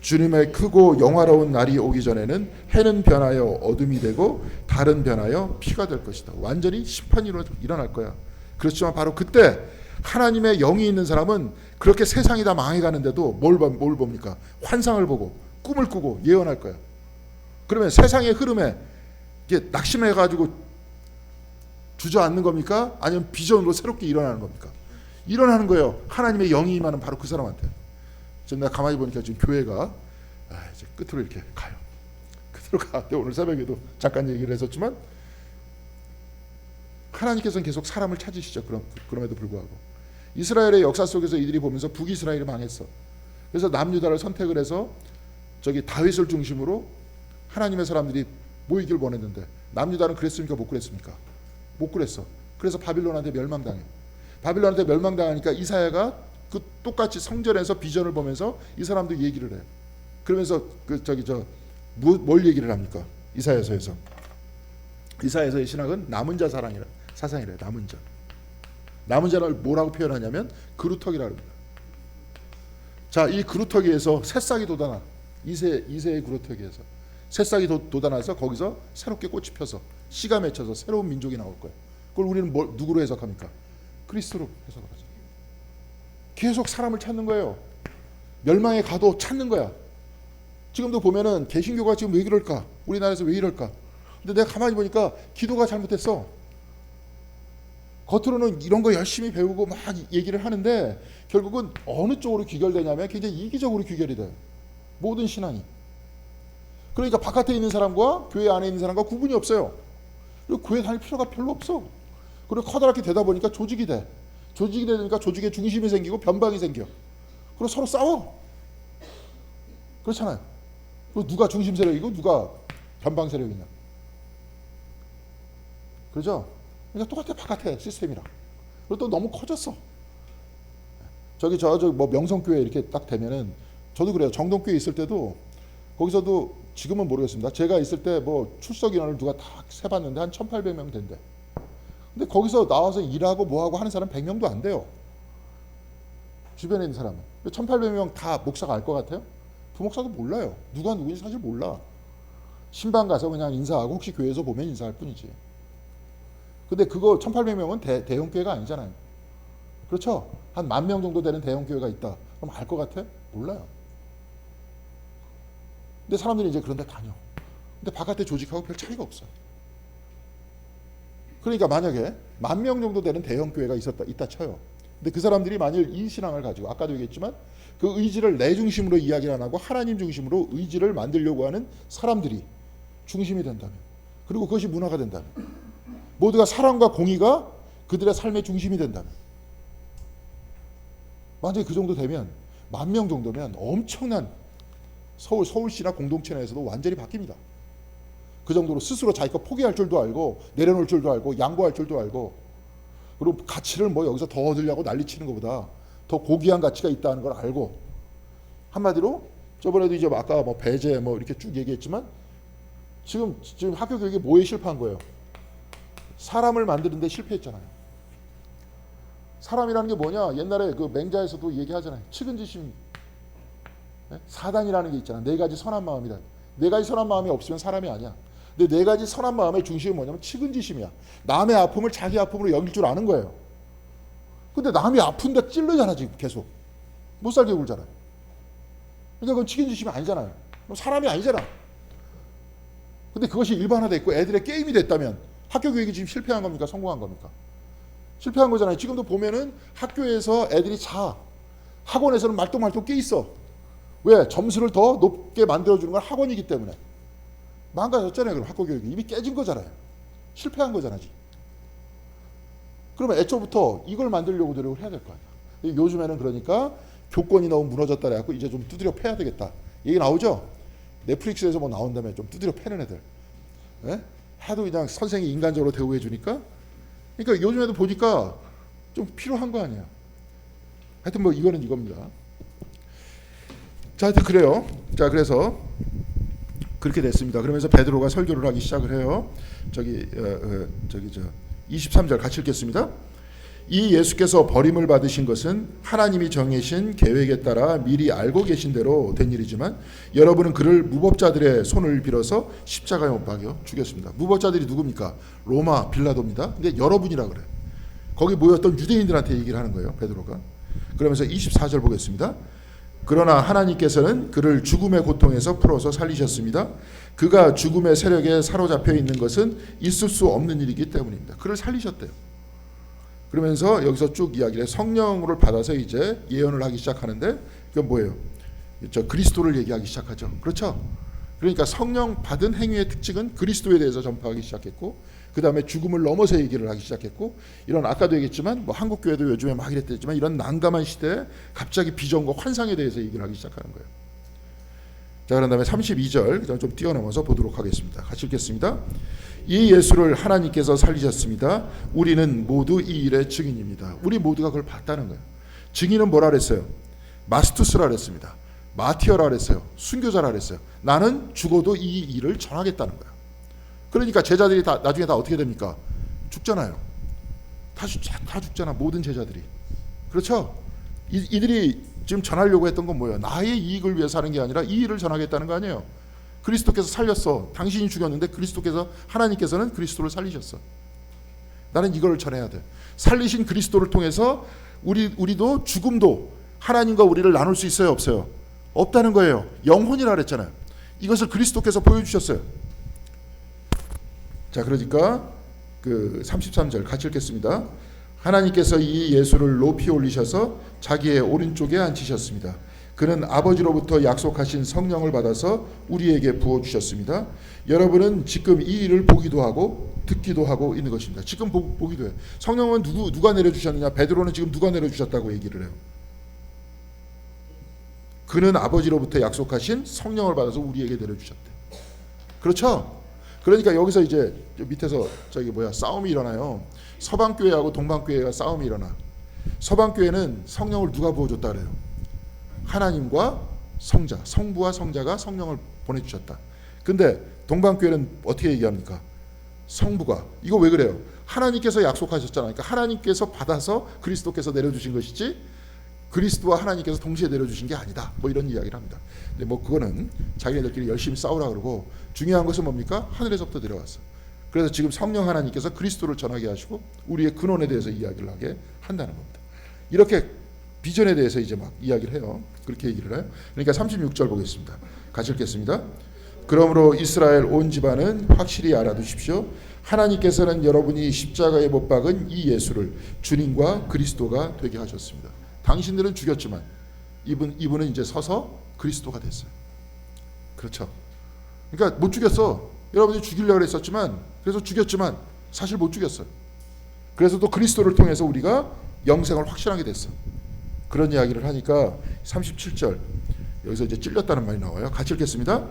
주님의 크고 영화로운 날이 오기 전에는 해는 변하여 어둠이 되고 달은 변하여 피가 될 것이다. 완전히 심판이 일어날 거야. 그렇지만 바로 그때 하나님의 영이 있는 사람은 그렇게 세상이 다 망해가는데도 뭘 봅니까? 환상을 보고 꿈을 꾸고 예언할 거야. 그러면 세상의 흐름에 이게 낙심해가지고 주저앉는 겁니까? 아니면 비전으로 새롭게 일어나는 겁니까? 일어나는 거예요. 하나님의 영이 임하는 바로 그 사람한테. 지금 내가 가만히 보니까 지금 교회가 이제 끝으로 이렇게 가요. 끝으로 가. 오늘 새벽에도 잠깐 얘기를 했었지만 하나님께서는 계속 사람을 찾으시죠. 그럼에도 불구하고 이스라엘의 역사 속에서 이들이 보면서 북이스라엘이 망했어. 그래서 남유다를 선택을 해서 저기 다윗을 중심으로 하나님의 사람들이 모이길 원했는데 남유다는 그랬습니까? 못 그랬습니까? 못 그랬어. 그래서 바빌론한테 멸망당해. 바빌론한테 멸망당하니까 이사야가 그 똑같이 성전에서 비전을 보면서 이 사람도 얘기를 해요. 그러면서 뭘 얘기를 합니까? 이사야서에서. 이사야서의 신학은 남은 자 사상이래요. 남은 자. 남은 자를 뭐라고 표현하냐면 그루터기라고 합니다. 자, 이 그루터기에서 새싹이 돋아나. 이세의 그루터기에서 새싹이 돋아나서 거기서 새롭게 꽃이 펴서 씨가 맺혀서 새로운 민족이 나올 거예요. 그걸 우리는 누구로 해석합니까? 그리스도로 해석을 하죠. 계속 사람을 찾는 거예요. 멸망에 가도 찾는 거야. 지금도 보면은 개신교가 지금 왜 그럴까? 우리나라에서 왜 이럴까? 근데 내가 가만히 보니까 기도가 잘못됐어. 겉으로는 이런 거 열심히 배우고 막 얘기를 하는데 결국은 어느 쪽으로 귀결되냐면 굉장히 이기적으로 귀결이 돼요. 모든 신앙이. 그러니까 바깥에 있는 사람과 교회 안에 있는 사람과 구분이 없어요. 그리고 교회 다닐 필요가 별로 없어. 그리고 커다랗게 되다 보니까 조직이 돼. 조직이 되니까 조직에 중심이 생기고 변방이 생겨. 그리고 서로 싸워. 그렇잖아요. 그리고 누가 중심 세력이고 누가 변방 세력이냐. 그렇죠? 그러니까 똑같아. 바깥에 시스템이랑. 그리고 또 너무 커졌어. 저기 뭐 명성교회 이렇게 딱 되면은 저도 그래요. 정동교회 있을 때도 거기서도 지금은 모르겠습니다. 제가 있을 때 뭐 출석 인원을 누가 다 세봤는데 한 1,800명 된대. 근데 거기서 나와서 일하고 뭐하고 하는 사람 100명도 안 돼요. 주변에 있는 사람은. 1,800명 다 목사가 알 것 같아요? 부목사도 몰라요. 누가 누구인지 사실 몰라. 신방 가서 그냥 인사하고 혹시 교회에서 보면 인사할 뿐이지. 근데 그거 1,800명은 대형 교회가 아니잖아요. 그렇죠? 한 10,000명 정도 되는 대형 교회가 있다. 그럼 알 것 같아? 몰라요. 근데 사람들이 이제 그런 데 다녀. 근데 바깥에 조직하고 별 차이가 없어요. 그러니까 만약에 10,000명 정도 되는 대형 교회가 있다 쳐요. 근데 그 사람들이 만일 이 신앙을 가지고 아까도 얘기했지만 그 의지를 내 중심으로 이야기를 안 하고 하나님 중심으로 의지를 만들려고 하는 사람들이 중심이 된다면, 그리고 그것이 문화가 된다면, 모두가 사랑과 공의가 그들의 삶의 중심이 된다면, 만약에 그 정도 되면 10,000명 정도면 엄청난 서울시나 공동체 내에서도 완전히 바뀝니다. 그 정도로 스스로 자기가 포기할 줄도 알고 내려놓을 줄도 알고 양보할 줄도 알고, 그리고 가치를 뭐 여기서 더 얻으려고 난리치는 것보다 더 고귀한 가치가 있다는 걸 알고, 한마디로 저번에도 이제 아까 뭐 배제 뭐 이렇게 쭉 얘기했지만 지금 학교 교육이 뭐에 실패한 거예요? 사람을 만드는 데 실패했잖아요. 사람이라는 게 뭐냐? 옛날에 그 맹자에서도 얘기하잖아요. 측은지심. 사단이라는 게 있잖아. 네 가지 선한 마음이다. 네 가지 선한 마음이 없으면 사람이 아니야. 근데 네 가지 선한 마음의 중심이 뭐냐면 측은지심이야. 남의 아픔을 자기 아픔으로 여길 줄 아는 거예요. 근데 남이 아픈데 찔르잖아 지금 계속. 못 살게 굴잖아요. 그러니까 그건 측은지심이 아니잖아요. 그럼 사람이 아니잖아. 근데 그것이 일반화됐고 애들의 게임이 됐다면 학교 교육이 지금 실패한 겁니까? 성공한 겁니까? 실패한 거잖아요. 지금도 보면은 학교에서 애들이 자. 학원에서는 말똥말똥 깨 있어. 왜? 점수를 더 높게 만들어주는 건 학원이기 때문에. 망가졌잖아요. 그럼 학교 교육이. 이미 깨진 거잖아요. 실패한 거잖아 지금. 그러면 애초부터 이걸 만들려고 노력을 해야 될 거 아니야. 요즘에는 그러니까 교권이 너무 무너졌다 그래갖고 이제 좀 두드려 패야 되겠다. 얘기 나오죠? 넷플릭스에서 뭐 나온 다음에 좀 두드려 패는 애들. 예? 하도 그냥 선생이 인간적으로 대우해 주니까. 그러니까 요즘에도 보니까 좀 필요한 거 아니야. 하여튼 뭐 이거는 이겁니다. 자, 하여튼 그래요. 자, 그래서 그렇게 됐습니다. 그러면서 베드로가 설교를 하기 시작을 해요. 23절 같이 읽겠습니다. 이 예수께서 버림을 받으신 것은 하나님이 정하신 계획에 따라 미리 알고 계신 대로 된 일이지만 여러분은 그를 무법자들의 손을 빌어서 십자가에 못 박여 죽였습니다. 무법자들이 누굽니까? 로마 빌라도입니다. 근데 여러분이라 그래. 거기 모였던 유대인들한테 얘기를 하는 거예요. 베드로가. 그러면서 24절 보겠습니다. 그러나 하나님께서는 그를 죽음의 고통에서 풀어서 살리셨습니다. 그가 죽음의 세력에 사로잡혀 있는 것은 있을 수 없는 일이기 때문입니다. 그를 살리셨대요. 그러면서 여기서 쭉 이야기를 해. 성령을 받아서 이제 예언을 하기 시작하는데 그건 뭐예요? 저 그리스도를 얘기하기 시작하죠. 그렇죠? 그러니까 성령 받은 행위의 특징은 그리스도에 대해서 전파하기 시작했고 그 다음에 죽음을 넘어서 얘기를 하기 시작했고 이런 아까도 얘기했지만 뭐 한국 교회도 요즘에 막 이랬지만 이런 난감한 시대에 갑자기 비전과 환상에 대해서 얘기를 하기 시작하는 거예요. 자, 그런 다음에 32절 좀 뛰어넘어서 보도록 하겠습니다. 같이 읽겠습니다. 이 예수를 하나님께서 살리셨습니다. 우리는 모두 이 일의 증인입니다. 우리 모두가 그걸 봤다는 거예요. 증인은 뭐라 그랬어요? 마스투스라 그랬습니다. 마티어라 그랬어요. 순교자라 그랬어요. 나는 죽어도 이 일을 전하겠다는 거예요. 그러니까 제자들이 다 나중에 다 어떻게 됩니까? 죽잖아요. 다 죽잖아. 모든 제자들이. 그렇죠? 이들이 지금 전하려고 했던 건 뭐예요? 나의 이익을 위해서 하는 게 아니라 이 일을 전하겠다는 거 아니에요. 그리스도께서 살렸어. 당신이 죽였는데 하나님께서는 그리스도를 살리셨어. 나는 이걸 전해야 돼. 살리신 그리스도를 통해서 우리도 죽음도 하나님과 우리를 나눌 수 있어요, 없어요? 없다는 거예요. 영혼이라 그랬잖아요. 이것을 그리스도께서 보여주셨어요. 자, 그러니까 그 33절 같이 읽겠습니다. 하나님께서 이 예수를 높이 올리셔서 자기의 오른쪽에 앉히셨습니다. 그는 아버지로부터 약속하신 성령을 받아서 우리에게 부어주셨습니다. 여러분은 지금 이 일을 보기도 하고 듣기도 하고 있는 것입니다. 지금 보기도 해요. 성령은 누가 내려주셨느냐? 베드로는 지금 누가 내려주셨다고 얘기를 해요. 그는 아버지로부터 약속하신 성령을 받아서 우리에게 내려주셨대. 그렇죠? 그러니까 여기서 이제 밑에서 싸움이 일어나요. 서방교회하고 동방교회가 싸움이 일어나. 서방교회는 성령을 누가 부어줬다 그래요? 하나님과 성자, 성부와 성자가 성령을 보내주셨다. 근데 동방교회는 어떻게 얘기합니까? 성부가. 이거 왜 그래요? 하나님께서 약속하셨잖아요. 그러니까 하나님께서 받아서 그리스도께서 내려주신 것이지 그리스도와 하나님께서 동시에 내려주신 게 아니다. 뭐 이런 이야기를 합니다. 근데 뭐 그거는 자기네들끼리 열심히 싸우라 그러고 중요한 것은 뭡니까? 하늘에서부터 내려왔어. 그래서 지금 성령 하나님께서 그리스도를 전하게 하시고 우리의 근원에 대해서 이야기를 하게 한다는 겁니다. 이렇게 비전에 대해서 이제 막 이야기를 해요. 그렇게 얘기를 해요. 그러니까 36절 보겠습니다. 같이 읽겠습니다. 그러므로 이스라엘 온 집안은 확실히 알아두십시오. 하나님께서는 여러분이 십자가에 못 박은 이 예수를 주님과 그리스도가 되게 하셨습니다. 당신들은 죽였지만 이분은 이제 서서 그리스도가 됐어요. 그렇죠? 그러니까 못 죽였어. 여러분이 죽이려고 했었지만 그래서 죽였지만 사실 못 죽였어요. 그래서 또 그리스도를 통해서 우리가 영생을 확신하게 됐어. 그런 이야기를 하니까 37절 여기서 이제 찔렸다는 말이 나와요. 같이 읽겠습니다.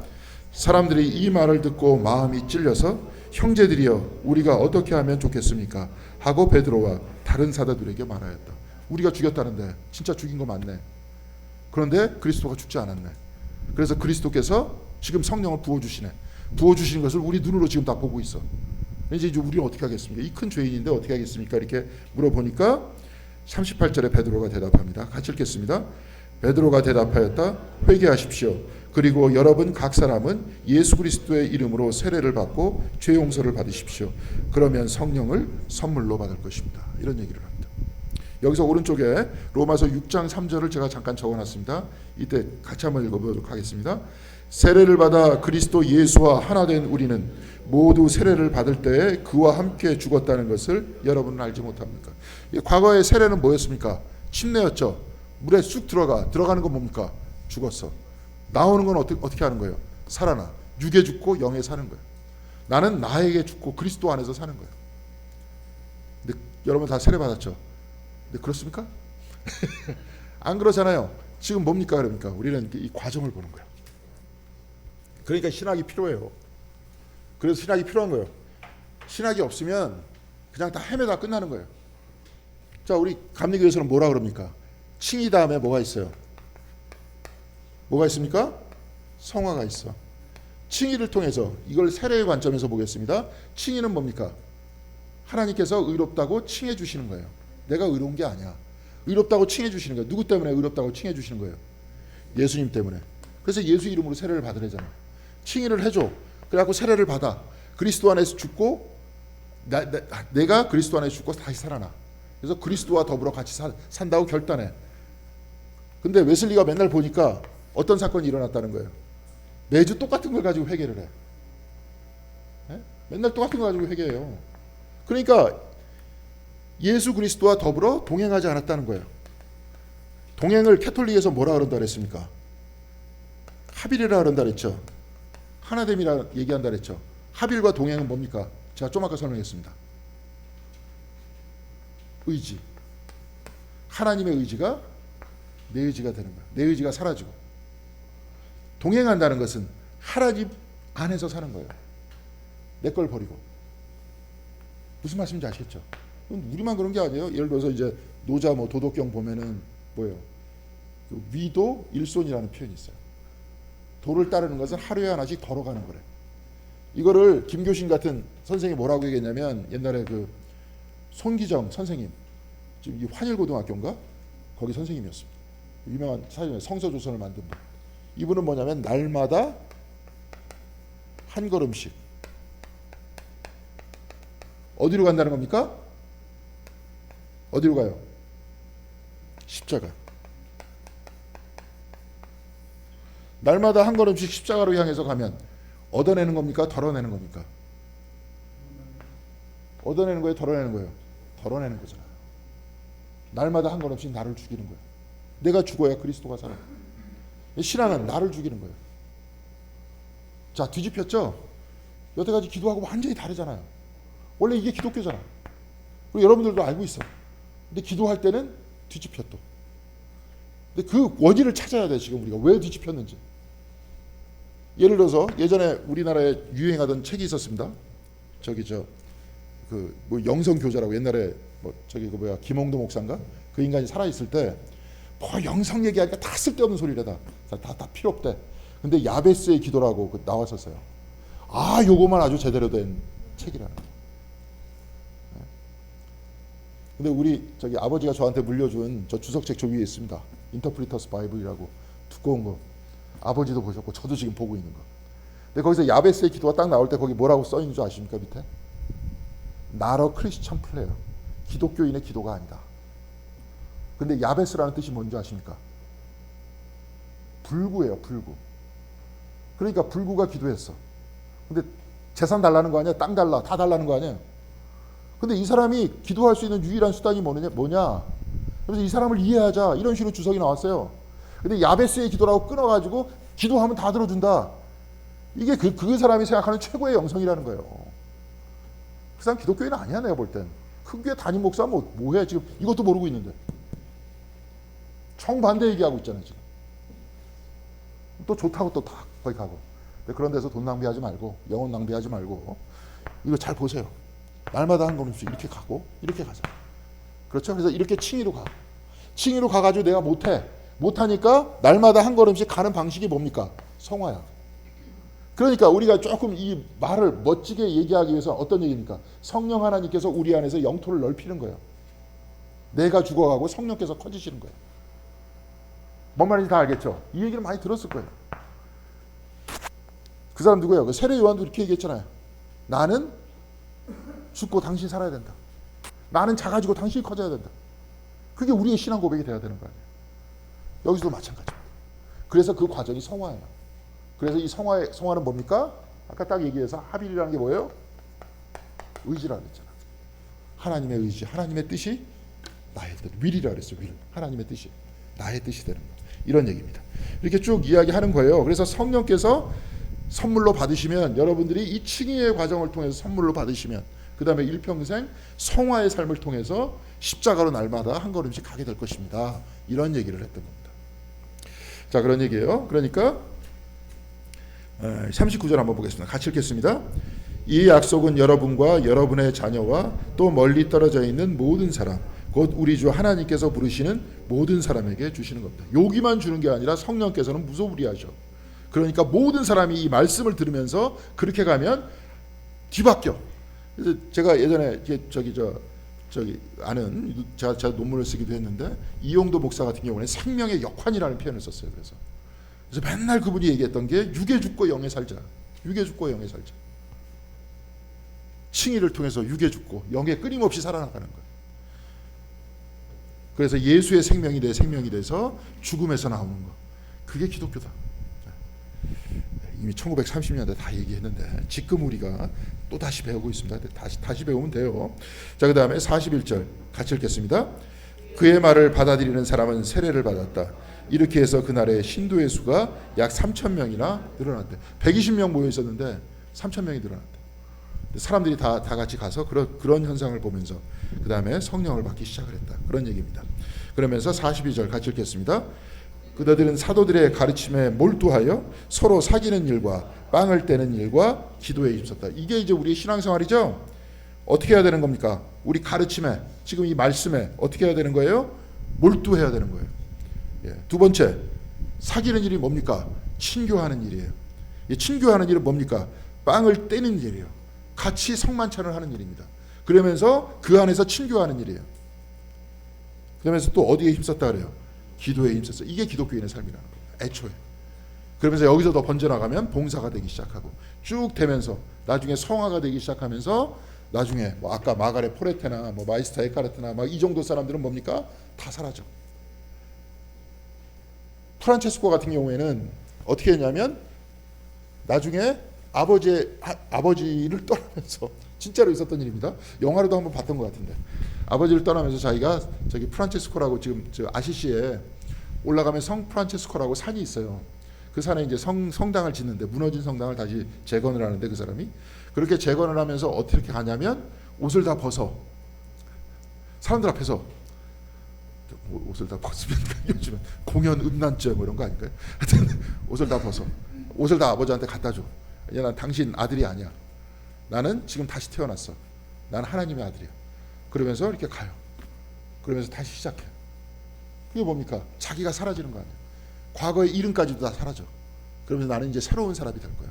사람들이 이 말을 듣고 마음이 찔려서 형제들이여 우리가 어떻게 하면 좋겠습니까? 하고 베드로와 다른 사도들에게 말하였다. 우리가 죽였다는데 진짜 죽인 거 맞네. 그런데 그리스도가 죽지 않았네. 그래서 그리스도께서 지금 성령을 부어주시네. 부어주시는 것을 우리 눈으로 지금 다 보고 있어. 이제 우리는 어떻게 하겠습니까? 이 큰 죄인인데 어떻게 하겠습니까? 이렇게 물어보니까 38절에 베드로가 대답합니다. 같이 읽겠습니다. 베드로가 대답하였다. 회개하십시오. 그리고 여러분 각 사람은 예수 그리스도의 이름으로 세례를 받고 죄 용서를 받으십시오. 그러면 성령을 선물로 받을 것입니다. 이런 얘기를 합니다. 여기서 오른쪽에 로마서 6장 3절을 제가 잠깐 적어놨습니다. 이때 같이 한번 읽어보도록 하겠습니다. 세례를 받아 그리스도 예수와 하나 된 우리는 모두 세례를 받을 때에 그와 함께 죽었다는 것을 여러분은 알지 못합니까? 과거의 세례는 뭐였습니까? 침례였죠. 물에 쑥 들어가는 건 뭡니까? 죽었어. 나오는 건 어떻게 하는 거예요? 살아나. 육에 죽고 영에 사는 거예요. 나는 나에게 죽고 그리스도 안에서 사는 거예요. 근데 여러분 다 세례 받았죠? 근데 그렇습니까? 안 그러잖아요. 지금 뭡니까? 그러니까 우리는 이 과정을 보는 거예요. 그러니까 신학이 필요해요. 그래서 신학이 필요한 거예요. 신학이 없으면 그냥 다 헤매다 끝나는 거예요. 자, 우리 감리교에서는 뭐라 그럽니까? 칭의 다음에 뭐가 있어요? 뭐가 있습니까? 성화가 있어. 칭의를 통해서 이걸 세례의 관점에서 보겠습니다. 칭의는 뭡니까? 하나님께서 의롭다고 칭해 주시는 거예요. 내가 의로운 게 아니야. 의롭다고 칭해 주시는 거예요. 누구 때문에 의롭다고 칭해 주시는 거예요? 예수님 때문에. 그래서 예수 이름으로 세례를 받으래잖아. 칭의를 해줘. 그래갖고 세례를 받아. 그리스도 안에서 죽고 내가 그리스도 안에서 죽고 다시 살아나. 그래서 그리스도와 더불어 같이 산다고 결단해. 근데 웨슬리가 맨날 보니까 어떤 사건이 일어났다는 거예요. 매주 똑같은 걸 가지고 회개를 해. 네? 맨날 똑같은 거 가지고 회개해요. 그러니까 예수 그리스도와 더불어 동행하지 않았다는 거예요. 동행을 캐톨릭에서 뭐라 그런다 그랬습니까? 합일이라 그런다 그랬죠. 하나됨이라 얘기한다 그랬죠. 합일과 동행은 뭡니까? 제가 좀 아까 설명했습니다. 의지. 하나님의 의지가 내 의지가 되는 거야. 내 의지가 사라지고. 동행한다는 것은 하나님 안에서 사는 거예요. 내 걸 버리고. 무슨 말씀인지 아시겠죠? 우리만 그런 게 아니에요. 예를 들어서 이제 노자 도덕경 보면은 뭐예요? 그 위도 일손이라는 표현이 있어요. 도를 따르는 것은 하루에 하나씩 덜어가는 거래. 이거를 김교신 같은 선생이 뭐라고 얘기했냐면 옛날에 그 손기정 선생님, 지금 이 환일고등학교인가? 거기 선생님이었습니다. 유명한 사회에 성서조선을 만든 분. 이분은 뭐냐면 날마다 한 걸음씩 어디로 간다는 겁니까? 어디로 가요? 십자가. 날마다 한 걸음씩 십자가로 향해서 가면 얻어내는 겁니까? 덜어내는 겁니까? 얻어내는 거예요? 덜어내는 거예요? 덜어내는 거잖아요. 날마다 한 걸음씩 나를 죽이는 거예요. 내가 죽어야 그리스도가 살아요. 신앙은 나를 죽이는 거예요. 자, 뒤집혔죠? 여태까지 기도하고 완전히 다르잖아요. 원래 이게 기독교잖아. 그리고 여러분들도 알고 있어. 근데 기도할 때는 뒤집혀 또. 근데 그 원인을 찾아야 돼. 지금 우리가 왜 뒤집혔는지. 예를 들어서 예전에 우리나라에 유행하던 책이 있었습니다. 저기 뭐 영성교자라고 옛날에 김홍도 목사인가? 그 인간이 살아있을 때 뭐 영성 얘기하니까 다 쓸데없는 소리래다. 다 필요 없대. 근데 야베스의 기도라고 나왔었어요. 아, 요거만 아주 제대로 된 책이라는 거예요. 근데 우리 아버지가 저한테 물려준 저 주석책 저 위에 있습니다. 인터프리터스 바이블이라고 두꺼운 거. 아버지도 보셨고 저도 지금 보고 있는 거. 근데 거기서 야베스의 기도가 딱 나올 때 거기 뭐라고 써 있는 줄 아십니까? 밑에? Not a Christian prayer. 기독교인의 기도가 아니다. 근데 야베스라는 뜻이 뭔지 아십니까? 불구예요. 불구. 그러니까 불구가 기도했어. 근데 재산 달라는 거 아니야? 땅 달라. 다 달라는 거 아니야? 근데 이 사람이 기도할 수 있는 유일한 수단이 뭐냐? 그래서 이 사람을 이해하자. 이런 식으로 주석이 나왔어요. 근데 야베스의 기도라고 끊어가지고 기도하면 다 들어준다. 이게 그 사람이 생각하는 최고의 영성이라는 거예요. 그 사람 기독교인은 아니야, 내가 볼 땐. 큰 교회 담임 목사 뭐해 지금 이것도 모르고 있는데. 정반대 얘기하고 있잖아요 지금. 또 좋다고 또 다 거기 가고. 그런 데서 돈 낭비하지 말고 영혼 낭비하지 말고 이거 잘 보세요. 날마다 한 걸음씩 이렇게 가고 이렇게 가자. 그렇죠? 그래서 이렇게 칭의로 가. 칭의로 가가지고 내가 못하니까 날마다 한 걸음씩 가는 방식이 뭡니까? 성화야. 그러니까 우리가 조금 이 말을 멋지게 얘기하기 위해서 어떤 얘기입니까? 성령 하나님께서 우리 안에서 영토를 넓히는 거예요. 내가 죽어가고 성령께서 커지시는 거예요. 뭔 말인지 다 알겠죠? 이 얘기를 많이 들었을 거예요. 그 사람 누구예요? 그 세례 요한도 이렇게 얘기했잖아요. 나는 죽고 당신 살아야 된다. 나는 작아지고 당신이 커져야 된다. 그게 우리의 신앙 고백이 돼야 되는 거 아니에요. 여기서도 마찬가지입니다. 그래서 그 과정이 성화예요. 그래서 이 성화는 뭡니까? 아까 딱 얘기해서 하빌이라는 게 뭐예요? 의지라고 했잖아. 하나님의 의지, 하나님의 뜻이 나의 뜻, 윌이라고 그랬어요. 윌. 하나님의 뜻이 나의 뜻이 되는 거. 이런 얘기입니다. 이렇게 쭉 이야기하는 거예요. 그래서 성령께서 선물로 받으시면, 여러분들이 이 칭의의 과정을 통해서 선물로 받으시면, 그 다음에 일평생 성화의 삶을 통해서 십자가로 날마다 한 걸음씩 가게 될 것입니다. 이런 얘기를 했던 겁니다. 자, 그런 얘기예요. 그러니까 39절 한번 보겠습니다. 같이 읽겠습니다. 이 약속은 여러분과 여러분의 자녀와 또 멀리 떨어져 있는 모든 사람, 곧 우리 주 하나님께서 부르시는 모든 사람에게 주시는 겁니다. 여기만 주는 게 아니라 성령께서는 무소불위하셔. 그러니까 모든 사람이 이 말씀을 들으면서 그렇게 가면 뒤바뀌어. 그래서 제가 예전에 저기 아는 제가 논문을 쓰기도 했는데, 이용도 목사 같은 경우는 생명의 역환이라는 표현을 썼어요. 그래서 맨날 그분이 얘기했던 게 육에 죽고 영에 살자. 육에 죽고 영에 살자. 칭의를 통해서 육에 죽고 영에 끊임없이 살아나가는 거예요. 그래서 예수의 생명이 내 생명이 돼서 죽음에서 나오는 거. 그게 기독교다. 이미 1930년대 다 얘기했는데 지금 우리가 또 다시 배우고 있습니다. 다시 배우면 돼요. 자, 그 다음에 41절 같이 읽겠습니다. 그의 말을 받아들이는 사람은 세례를 받았다. 이렇게 해서 그날의 신도의 수가 약 3,000명이나 늘어났대. 120명 모여 있었는데 3,000명이 늘어났대. 사람들이 다 같이 가서 그런 현상을 보면서 그 다음에 성령을 받기 시작을 했다. 그런 얘기입니다. 그러면서 42절 같이 읽겠습니다. 그들은 사도들의 가르침에 몰두하여 서로 사귀는 일과 빵을 떼는 일과 기도에 힘썼다. 이게 이제 우리의 신앙생활이죠. 어떻게 해야 되는 겁니까? 우리 가르침에, 지금 이 말씀에 어떻게 해야 되는 거예요? 몰두해야 되는 거예요. 두 번째, 사귀는 일이 뭡니까? 친교하는 일이에요. 친교하는 일은 뭡니까? 빵을 떼는 일이에요. 같이 성만찬을 하는 일입니다. 그러면서 그 안에서 친교하는 일이에요. 그러면서 또 어디에 힘썼다 그래요? 기도에 힘썼어. 이게 기독교인의 삶이라는 거예요. 애초에. 그러면서 여기서 더 번져나가면 봉사가 되기 시작하고 쭉 되면서 나중에 성화가 되기 시작하면서 나중에 뭐 아까 마가렛 포레테나 뭐 마이스터 에카르트나 막 이 정도 사람들은 뭡니까? 다 사라져. 프란체스코 같은 경우에는 어떻게 했냐면 나중에 아버지를 떠나면서, 진짜로 있었던 일입니다. 영화로도 한번 봤던 것 같은데, 아버지를 떠나면서 자기가 저기 프란체스코라고 지금 저 아시시에 올라가면 성 프란체스코라고 산이 있어요. 그 산에 이제 성당을 짓는데, 무너진 성당을 다시 재건을 하는데, 그 사람이 그렇게 재건을 하면서 어떻게 가냐면 옷을 다 벗어. 사람들 앞에서 옷을 다 벗으면 요즘은 공연 음란죄 뭐 이런 거 아닐까요? 하여튼 옷을 다 벗어. 옷을 다 아버지한테 갖다 줘. 이제 난 당신 아들이 아니야. 나는 지금 다시 태어났어. 나는 하나님의 아들이야. 그러면서 이렇게 가요. 그러면서 다시 시작해. 그게 뭡니까? 자기가 사라지는 거 아니야. 과거의 이름까지도 다 사라져. 그러면서 나는 이제 새로운 사람이 될 거야.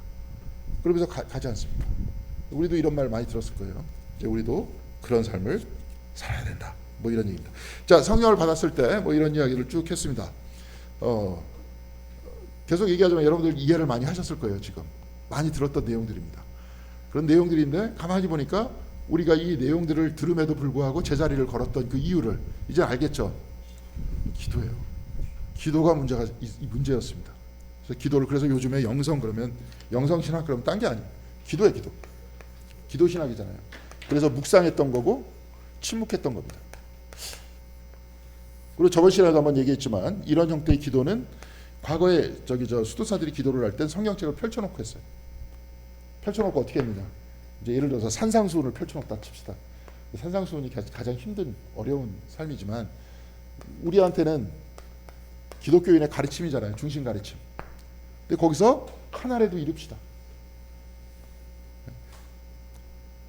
그러면서 가지 않습니까? 우리도 이런 말 많이 들었을 거예요. 이제 우리도 그런 삶을 살아야 된다. 뭐 이런 얘기입니다. 자, 성령을 받았을 때 뭐 이런 이야기를 쭉 했습니다. 계속 얘기하지만 여러분들 이해를 많이 하셨을 거예요. 지금 많이 들었던 내용들입니다. 그런 내용들인데 가만히 보니까 우리가 이 내용들을 들음에도 불구하고 제자리를 걸었던 그 이유를 이제 알겠죠. 기도예요. 기도가 문제였습니다. 그래서 기도를, 그래서 요즘에 영성 그러면 영성신학 그러면 딴 게 아니에요. 기도예요. 기도신학이잖아요. 그래서 묵상했던 거고 침묵했던 겁니다. 그리고 저번 시간에도 한번 얘기했지만 이런 형태의 기도는 과거에 수도사들이 기도를 할 땐 성경책을 펼쳐놓고 했어요. 펼쳐놓고 어떻게 했느냐? 이제 예를 들어서 산상수훈을 펼쳐놓다 칩시다. 산상수훈이 가장 힘든 어려운 삶이지만 우리한테는 기독교인의 가르침이잖아요. 중심 가르침. 근데 거기서 하나라도 이룹시다.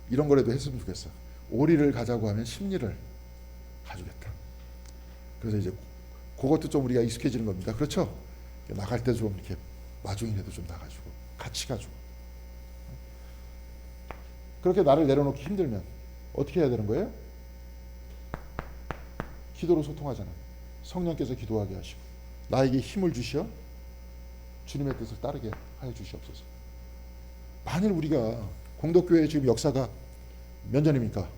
이런 거라도 했으면 좋겠어. 오리를 가자고 하면 십리를 가주겠다. 그래서 이제 그것도 좀 우리가 익숙해지는 겁니다. 그렇죠? 나갈 때 좀 이렇게 마중이라도 좀 나가지고 같이 가지고. 그렇게 나를 내려놓기 힘들면 어떻게 해야 되는 거예요? 기도로 소통하잖아요. 성령께서 기도하게 하시고 나에게 힘을 주시어 주님의 뜻을 따르게 하여 주시옵소서. 만일 우리가 공덕교회 지금 역사가 몇 년입니까?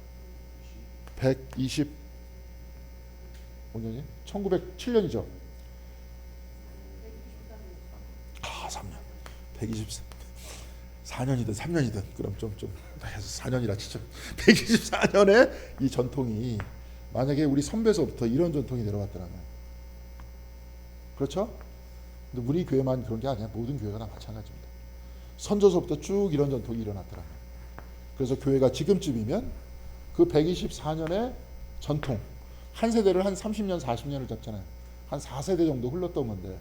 125년이? 1907년이죠. 3년. 124년이든 3년이든 그럼 좀 해서 4년이라 치죠. 124년의 이 전통이 만약에 우리 선배서부터 이런 전통이 내려왔더라면, 그렇죠? 근데 우리 교회만 그런 게 아니야. 모든 교회가 다 마찬가지입니다. 선조서부터 쭉 이런 전통이 일어났더라면, 그래서 교회가 지금쯤이면 그 124년의 전통, 한 세대를 한 30년 40년을 잡잖아요. 한 4세대 정도 흘렀던 건데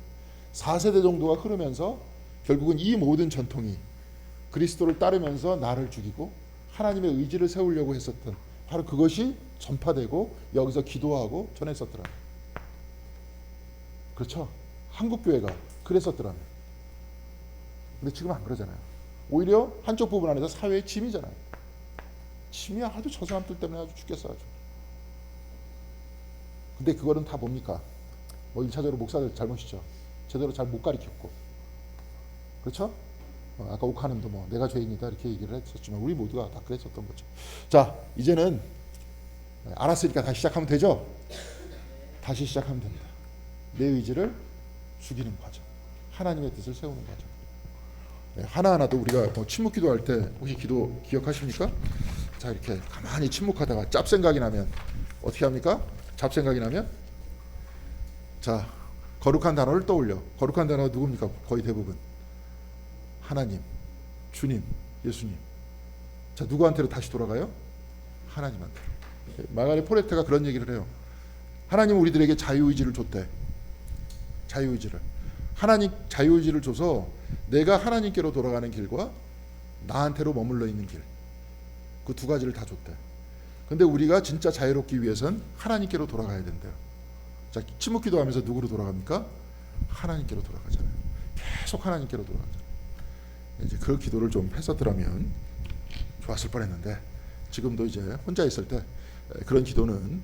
4세대 정도가 흐르면서 결국은 이 모든 전통이 그리스도를 따르면서 나를 죽이고 하나님의 의지를 세우려고 했었던, 바로 그것이 전파되고 여기서 기도하고 전했었더라고요. 그렇죠? 한국교회가 그랬었더라고요. 근데 지금 안 그러잖아요. 오히려 한쪽 부분 안에서 사회의 짐이잖아요. 짐이 아주 저 사람들 때문에 아주 죽겠어 아주. 근데 그거는 다 뭡니까? 뭐 1차적으로 목사들 잘못이죠. 제대로 잘 못 가르쳤고. 그렇죠? 아까 옥하는도 뭐 내가 죄인이다 이렇게 얘기를 했었지만 우리 모두가 다 그랬었던 거죠. 자, 이제는 알았으니까 다시 시작하면 되죠? 다시 시작하면 됩니다. 내 의지를 죽이는 과정, 하나님의 뜻을 세우는 과정. 하나하나도 우리가 뭐 침묵 기도할 때 혹시 기도 기억하십니까? 자, 이렇게 가만히 침묵하다가 짭생각이 나면 어떻게 합니까? 잡생각이 나면 자, 거룩한 단어를 떠올려. 거룩한 단어가 누굽니까? 거의 대부분 하나님, 주님, 예수님. 자, 누구한테로 다시 돌아가요? 하나님한테. 마가렛 포레트가 그런 얘기를 해요. 하나님은 우리들에게 자유의지를 줬대. 자유의지를. 하나님 자유의지를 줘서 내가 하나님께로 돌아가는 길과 나한테로 머물러 있는 길, 그 두 가지를 다 줬대. 근데 우리가 진짜 자유롭기 위해선 하나님께로 돌아가야 된대요. 자, 침묵 기도하면서 누구로 돌아갑니까? 하나님께로 돌아가잖아요. 계속 하나님께로 돌아가잖아요. 이제 그 기도를 좀 했었더라면 좋았을 뻔했는데, 지금도 이제 혼자 있을 때 그런 기도는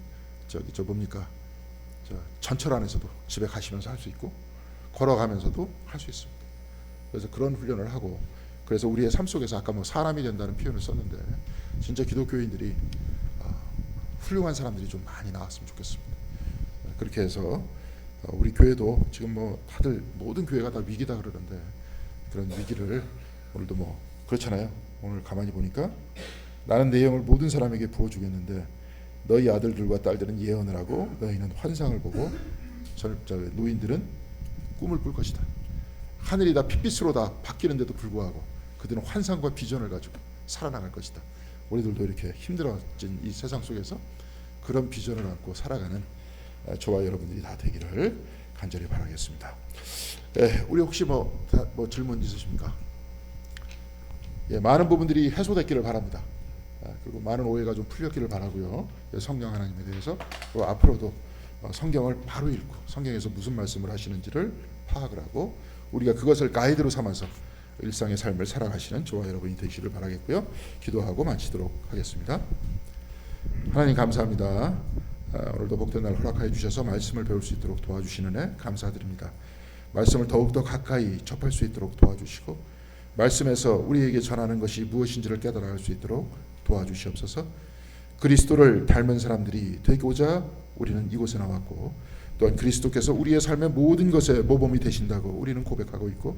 저 뭡니까? 전철 안에서도 집에 가시면서 할 수 있고 걸어가면서도 할 수 있습니다. 그래서 그런 훈련을 하고, 그래서 우리의 삶 속에서 아까 뭐 사람이 된다는 표현을 썼는데 진짜 기독교인들이 훌륭한 사람들이 좀 많이 나왔으면 좋겠습니다. 그렇게 해서 우리 교회도 지금 뭐 다들 모든 교회가 다 위기다 그러는데 그런 위기를 오늘도 뭐 그렇잖아요. 오늘 가만히 보니까 나는 내 영을 모든 사람에게 부어주겠는데 너희 아들들과 딸들은 예언을 하고 너희는 환상을 보고 노인들은 꿈을 꿀 것이다. 하늘이 다 핏빛으로 다 바뀌는데도 불구하고 그들은 환상과 비전을 가지고 살아나갈 것이다. 우리들도 이렇게 힘들어진 이 세상 속에서 그런 비전을 안고 살아가는 저와 여러분들이 다 되기를 간절히 바라겠습니다. 우리 혹시 뭐 질문 있으십니까? 많은 부분들이 해소됐기를 바랍니다. 그리고 많은 오해가 좀 풀렸기를 바라고요. 성령 하나님에 대해서 그리고 앞으로도 성경을 바로 읽고 성경에서 무슨 말씀을 하시는지를 파악을 하고 우리가 그것을 가이드로 삼아서 일상의 삶을 살아가시는 저와 여러분이 되시기를 바라겠고요. 기도하고 마치도록 하겠습니다. 하나님 감사합니다. 오늘도 복된 날 허락하여 주셔서 말씀을 배울 수 있도록 도와주시는 애 감사드립니다. 말씀을 더욱더 가까이 접할 수 있도록 도와주시고 말씀에서 우리에게 전하는 것이 무엇인지를 깨달아 수 있도록 도와주시옵소서. 그리스도를 닮은 사람들이 되고자 우리는 이곳에 나왔고 또한 그리스도께서 우리의 삶의 모든 것에 모범이 되신다고 우리는 고백하고 있고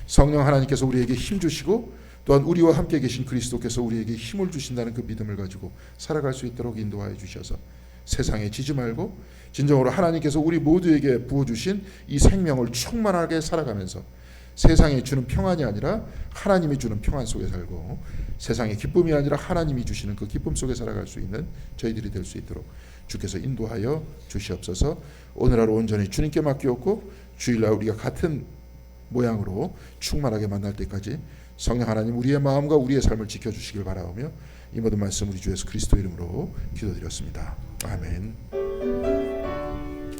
성령 하나님께서 우리에게 힘 주시고 또한 우리와 함께 계신 그리스도께서 우리에게 힘을 주신다는 그 믿음을 가지고 살아갈 수 있도록 인도하여 주셔서 세상에 지지 말고 진정으로 하나님께서 우리 모두에게 부어주신 이 생명을 충만하게 살아가면서 세상이 주는 평안이 아니라 하나님이 주는 평안 속에 살고 세상의 기쁨이 아니라 하나님이 주시는 그 기쁨 속에 살아갈 수 있는 저희들이 될 수 있도록 주께서 인도하여 주시옵소서. 오늘 하루 온전히 주님께 맡기었고 주일날 우리가 같은 모양으로 충만하게 만날 때까지 성령 하나님 우리의 마음과 우리의 삶을 지켜주시길 바라오며 이 모든 말씀 우리 주 예수 그리스도 이름으로 기도드렸습니다. 아멘.